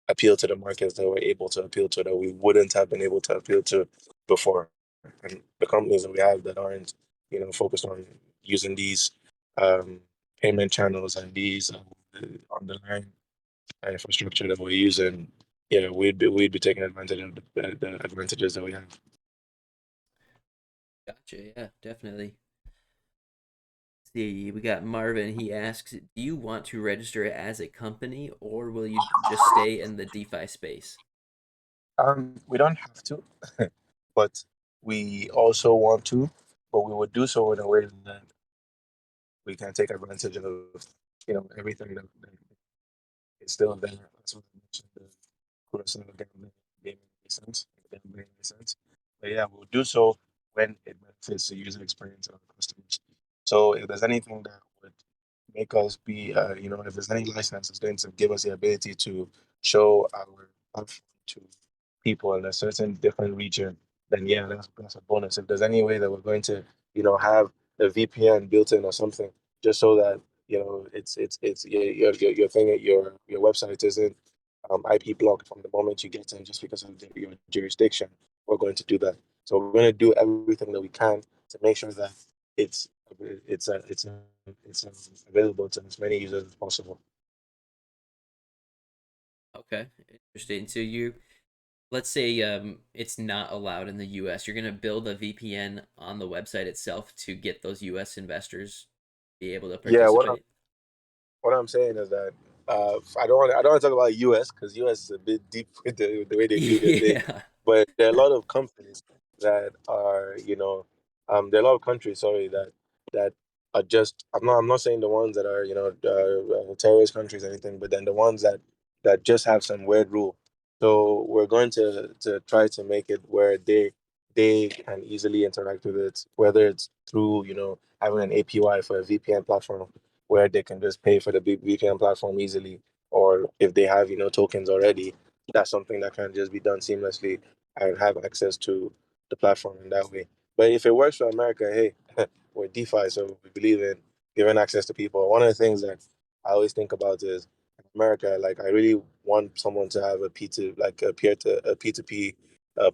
appeal to the markets that we're able to appeal to that we wouldn't have been able to appeal to before, and the companies that we have that aren't focused on using these um, payment channels and these underlying infrastructure that we're using. Yeah, we'd be taking advantage of the advantages that we have.
Gotcha. Yeah, definitely. See, we got Marvin. He asks, "Do you want to register as a company, or will you just stay in the DeFi space?"
We don't have to, but we also want to, but we would do so in a way that we can take advantage of everything that is still there. That's what I mentioned, the personal gaming license, gambling license. But yeah, we'll do so when it benefits the user experience of our customers. So if there's anything that would make us be, if there's any license that's going to give us the ability to show our platform to people in a certain different region, then yeah, that's a bonus. If there's any way that we're going to, have a VPN built in or something, just so that it's your thing, your website isn't IP blocked from the moment you get in, just because of your jurisdiction. We're going to do that. So we're going to do everything that we can to make sure that it's it's a, it's a, available to as many users as possible.
Okay, interesting. So let's say it's not allowed in the US. You're gonna build a VPN on the website itself to get those US investors be able to
Yeah,
participate.
what I'm saying is that I don't want to talk about US, because US is a bit deep with the way they do their thing.
Yeah.
But there are a lot of companies that are there are a lot of countries, sorry, that are just I'm not saying the ones that are terrorist countries or anything, but then the ones that just have some weird rule. So we're going to try to make it where they can easily interact with it, whether it's through having an API for a VPN platform where they can just pay for the VPN platform easily, or if they have tokens already, that's something that can just be done seamlessly and have access to the platform in that way. But if it works for America, hey, we're DeFi, so we believe in giving access to people. One of the things that I always think about is America. Like, I really want someone to have a P2P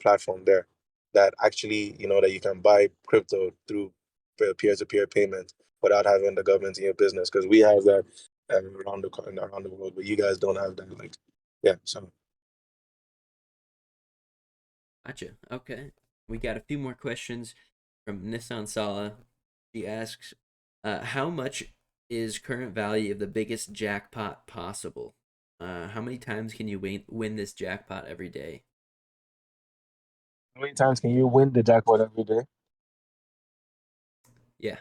platform there that actually that you can buy crypto through peer to peer payment without having the government in your business, because we have that around the world, but you guys don't have that. Like, yeah, so
Gotcha. Okay. We got a few more questions from Nissan Sala. She asks, how much is current value of the biggest jackpot possible? How many times can you win this jackpot every day?
how many times can you win the jackpot every day?
Yeah.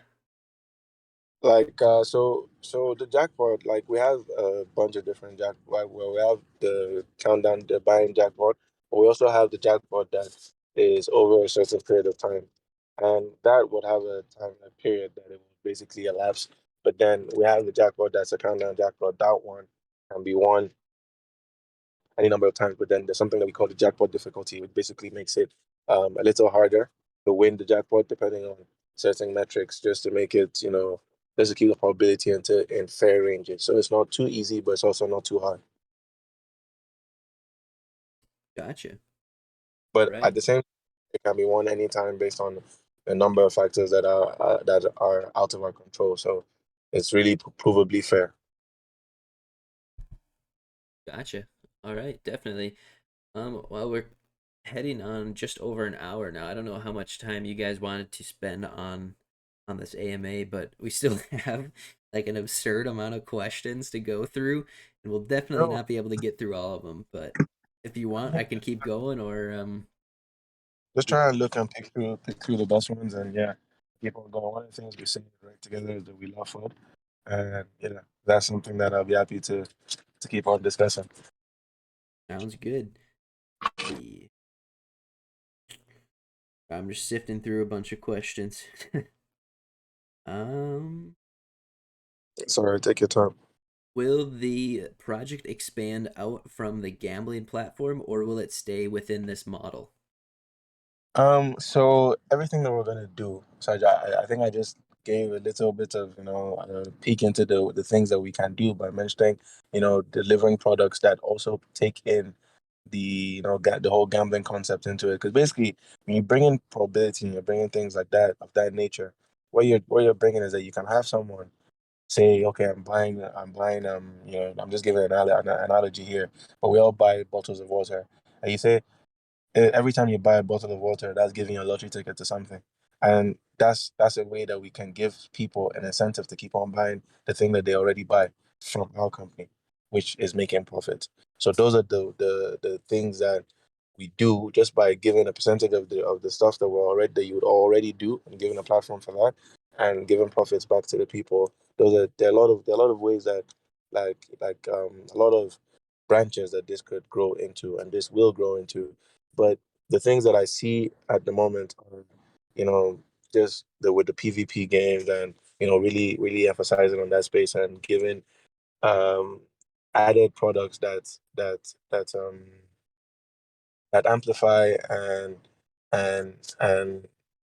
Like, so the jackpot, like, we have a bunch of different jackpot. Well, we have the countdown, the buying jackpot, but we also have the jackpot that is over a certain period of time, and that would have a time period that it would basically elapse. But then we have the jackpot that's a countdown jackpot. That one can be won any number of times, but then there's something that we call the jackpot difficulty, which basically makes it a little harder to win the jackpot depending on certain metrics, just to make it, just to keep the probability in fair ranges. So it's not too easy, but it's also not too hard.
Gotcha.
But
Right.
at the same, it can be won anytime based on a number of factors that are out of our control. So it's really provably fair.
Gotcha. All right, definitely. Well, we're heading on just over an hour now. I don't know how much time you guys wanted to spend on this AMA, but we still have like an absurd amount of questions to go through, and we'll definitely
No,
not be able to get through all of them. But if you want, I can keep going, or
just try and look and pick through the best ones, and yeah, keep on going. One of the things we say right together is that we love food, and yeah, that's something that I'll be happy to keep on discussing.
sounds good. The I'm just sifting through a bunch of questions. um,
Sorry, take your time.
will the project expand out from the gambling platform, or will it stay within this model?
So everything that we're gonna do, so I think I just gave a little bit of a peek into the things that we can do by mentioning delivering products that also take in the the whole gambling concept into it. Because basically, when you bring in probability and you're bringing things like that of that nature, what you're bringing is that you can have someone say, okay, I'm buying I'm just giving an analogy here, but we all buy bottles of water, and you say every time you buy a bottle of water, that's giving you a lottery ticket to something. And that's a way that we can give people an incentive to keep on buying the thing that they already buy from our company, which is making profit. So those are the things that we do just by giving a percentage of the stuff that you would already do, and giving a platform for that, and giving profits back to the people. There are a lot of ways that a lot of branches that this could grow into, and this will grow into. But the things that I see at the moment are, you know, just with the PvP games, and really really emphasizing on that space and giving um added products that amplify and and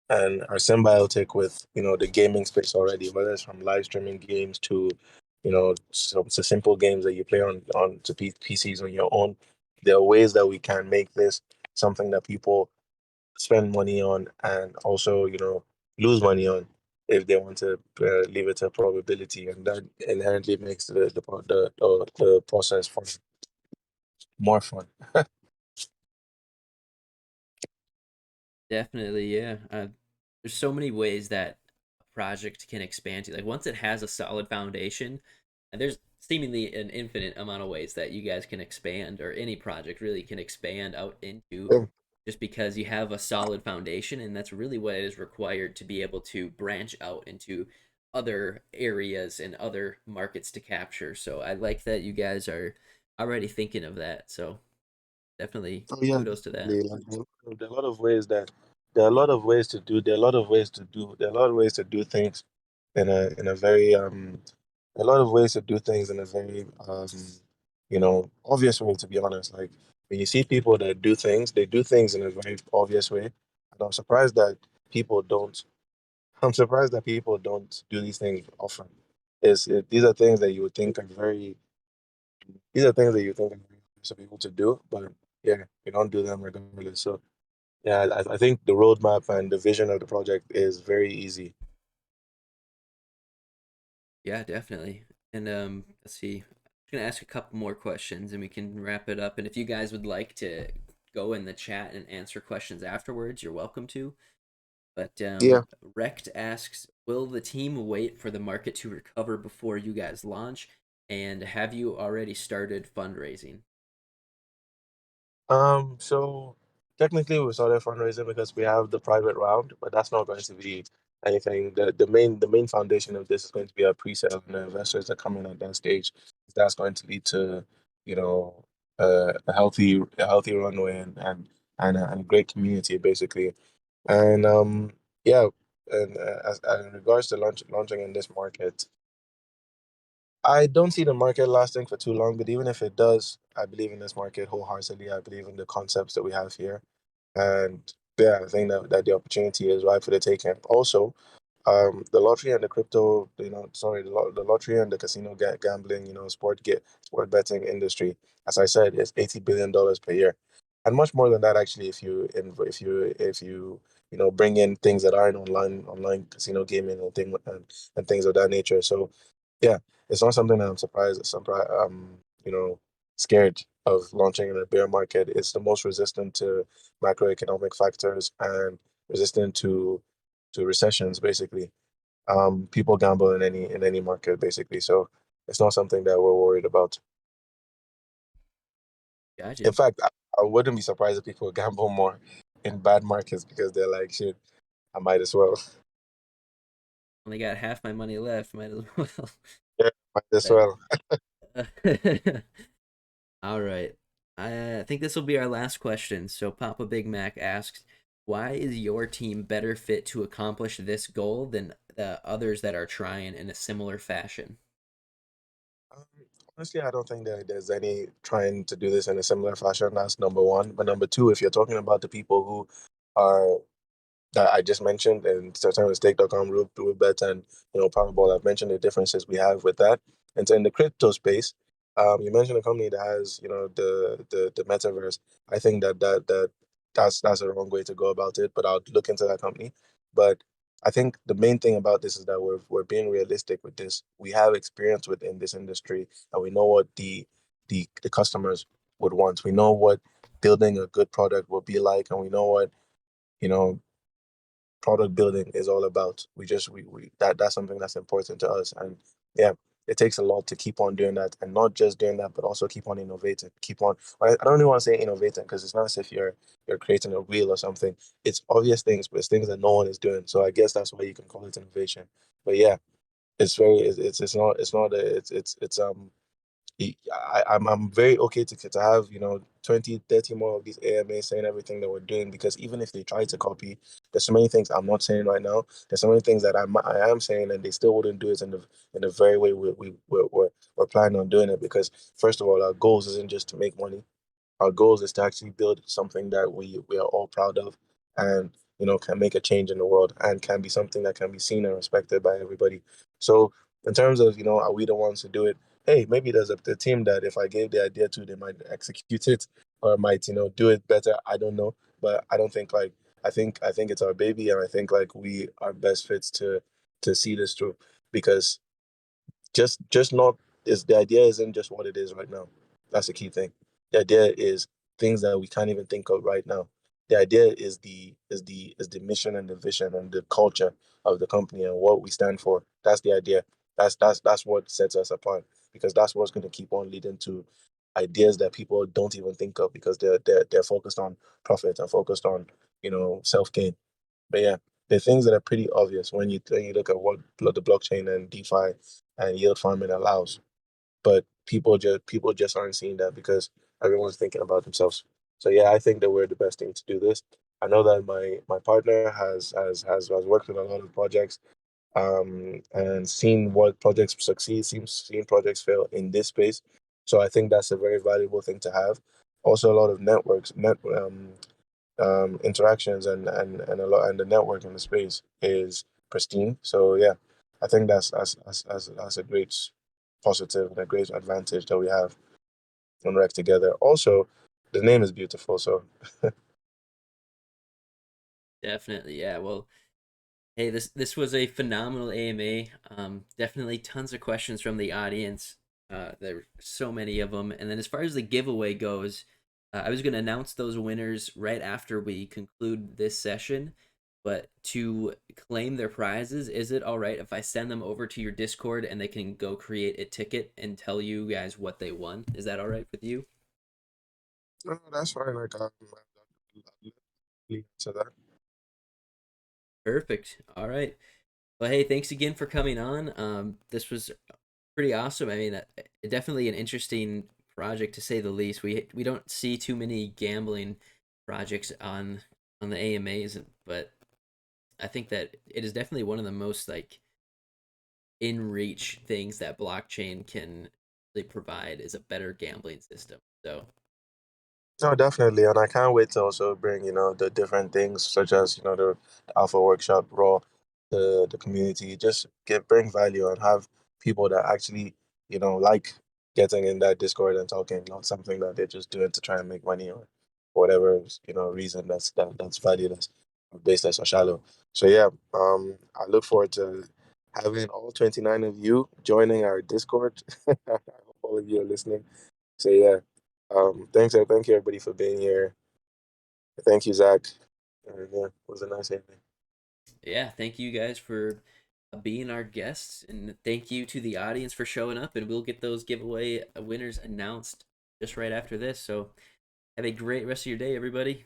and are symbiotic with the gaming space already, whether it's from live streaming games to so simple games that you play on PCs on your own. There are ways that we can make this something that people spend money on, and also lose money on if they want to leave it to probability, and that inherently makes the process fun, more fun.
Definitely, yeah. There's so many ways that a project can expand to. Like once it has a solid foundation, and there's seemingly an infinite amount of ways that you guys can expand, or any project really can expand out into,
Yeah.
just because you have a solid foundation, and that's really what is required to be able to branch out into other areas and other markets to capture. So I like that you guys are already thinking of that. So definitely
Oh yeah,
kudos to that.
definitely. Like, there are a lot of ways that there are a lot of ways to do. There are a lot of ways to do. There are a lot of ways to do things in a very a lot of ways to do things in a very obvious way. To be honest, like when you see people that do things, they do things in a very obvious way, and I'm surprised that people don't. I'm surprised that people don't do these things often. These are things that you would think are very these are things that you think are very obvious for people to do, but yeah, you don't do them regardless. So yeah, I think the roadmap and the vision of the project is very easy.
Yeah, definitely. And let's see. I'm gonna ask a couple more questions and we can wrap it up. And if you guys would like to go in the chat and answer questions afterwards, you're welcome to. But
Yeah.
REKT asks, will the team wait for the market to recover before you guys launch? And have you already started fundraising?
So technically we started fundraising because we have the private round, but that's not going to be anything. The main foundation of this is going to be our pre-sale, and the investors that come in at that stage. That's going to lead to, you know, a healthy runway, and a great community basically. And yeah, and as in regards to launching in this market, I don't see the market lasting for too long, but even if it does, I believe in this market wholeheartedly. I believe in the concepts that we have here. And yeah, I think that the opportunity is ripe for the taking. Also, the lottery and the crypto, the lottery and the casino gambling, sport betting industry, as I said, is $80 billion per year. and much more than that actually. If you bring in things that aren't online casino gaming and things of that nature. So yeah, it's not something that I'm surprised scared of launching in a bear market. It's the most resistant to macroeconomic factors and resistant to recessions basically. People gamble in any market basically, so it's not something that we're worried about.
Gotcha.
In fact, I wouldn't be surprised if people gamble more in bad markets because they're like, shit, I might as well.
Only got half my money left. Might as well.
Yeah, might as
But,
well.
all right. I think this will be our last question. So Papa Big Mac asks, why is your team better fit to accomplish this goal than the others that are trying in a similar fashion?
Um, Honestly, I don't think that there's any trying to do this in a similar fashion. That's number one. But number two, if you're talking about the people who are that I just mentioned, and sometimes stake.com, Rootbet, and Powerball, I've mentioned the differences we have with that. And so in the crypto space, you mentioned a company that has the metaverse. I think that's a wrong way to go about it, but I'll look into that company. But I think the main thing about this is that we're being realistic with this. We have experience within this industry, and we know what the customers would want. We know what building a good product will be like, and we know what you know product building is all about. That's something that's important to us, and yeah, it takes a lot to keep on doing that, and not just doing that, but also keep on innovating. Keep on. I don't even want to say innovating because it's not as if you're creating a wheel or something. It's obvious things, but it's things that no one is doing. So I guess that's why you can call it innovation. But yeah, I'm very okay to have 20, 30 more of these AMAs saying everything that we're doing, because even if they try to copy, there's so many things I'm not saying right now. There's so many things that I am saying, and they still wouldn't do it in the very way we're planning on doing it. Because first of all, our goals isn't just to make money. Our goals is to actually build something that we are all proud of, and can make a change in the world, and can be something that can be seen and respected by everybody. So in terms of are we the ones to do it? Hey, maybe there's a team that if I gave the idea to, they might execute it, or might do it better. I don't know, but I don't think like I think it's our baby, and I think like we are best fits to see this through, because just not is the idea isn't just what it is right now. That's the key thing. The idea is things that we can't even think of right now. The idea is the mission and the vision and the culture of the company and what we stand for. That's the idea. That's what sets us apart, because that's what's going to keep on leading to ideas that people don't even think of, because they're focused on profit and focused on self gain. But yeah, the things that are pretty obvious when you look at what the blockchain and DeFi and yield farming allows. But people just aren't seeing that because everyone's thinking about themselves. So yeah, I think that we're the best team to do this. I know that my partner has worked with a lot of projects, and seen what projects succeed, seen projects fail in this space. So I think that's a very valuable thing to have. Also, a lot of interactions, and a lot, and the network in the space is pristine. So yeah, I think that's a great positive and a great advantage that we have on REKT together. Also, the name is beautiful. So
Definitely, yeah. Well, hey, this was a phenomenal AMA. Definitely tons of questions from the audience. There were so many of them. And then as far as the giveaway goes, I was going to announce those winners right after we conclude this session. But to claim their prizes, is it all right if I send them over to your Discord and they can go create a ticket and tell you guys what they won? Is that all right with you?
no, that's fine. Like to that.
Perfect. All right. Well, hey, thanks again for coming on. This was pretty awesome. I mean, definitely an interesting project to say the least. We don't see too many gambling projects on the AMAs, but I think that it is definitely one of the most like in reach things that blockchain can really provide is a better gambling system. So
No, definitely, and I can't wait to also bring the different things such as the Alpha Workshop, Raw, the community. Just bring value and have people that actually like getting in that Discord and talking, not something that they're just doing to try and make money. whatever reason that's valueless, or baseless or shallow. So yeah, I look forward to having all 29 of you joining our Discord. I hope all of you are listening. So yeah, thank you everybody for being here. Thank you, Zach. And yeah, it was a nice evening.
Yeah, thank you guys for being our guests, and thank you to the audience for showing up. And we'll get those giveaway winners announced just right after this. So have a great rest of your day, everybody.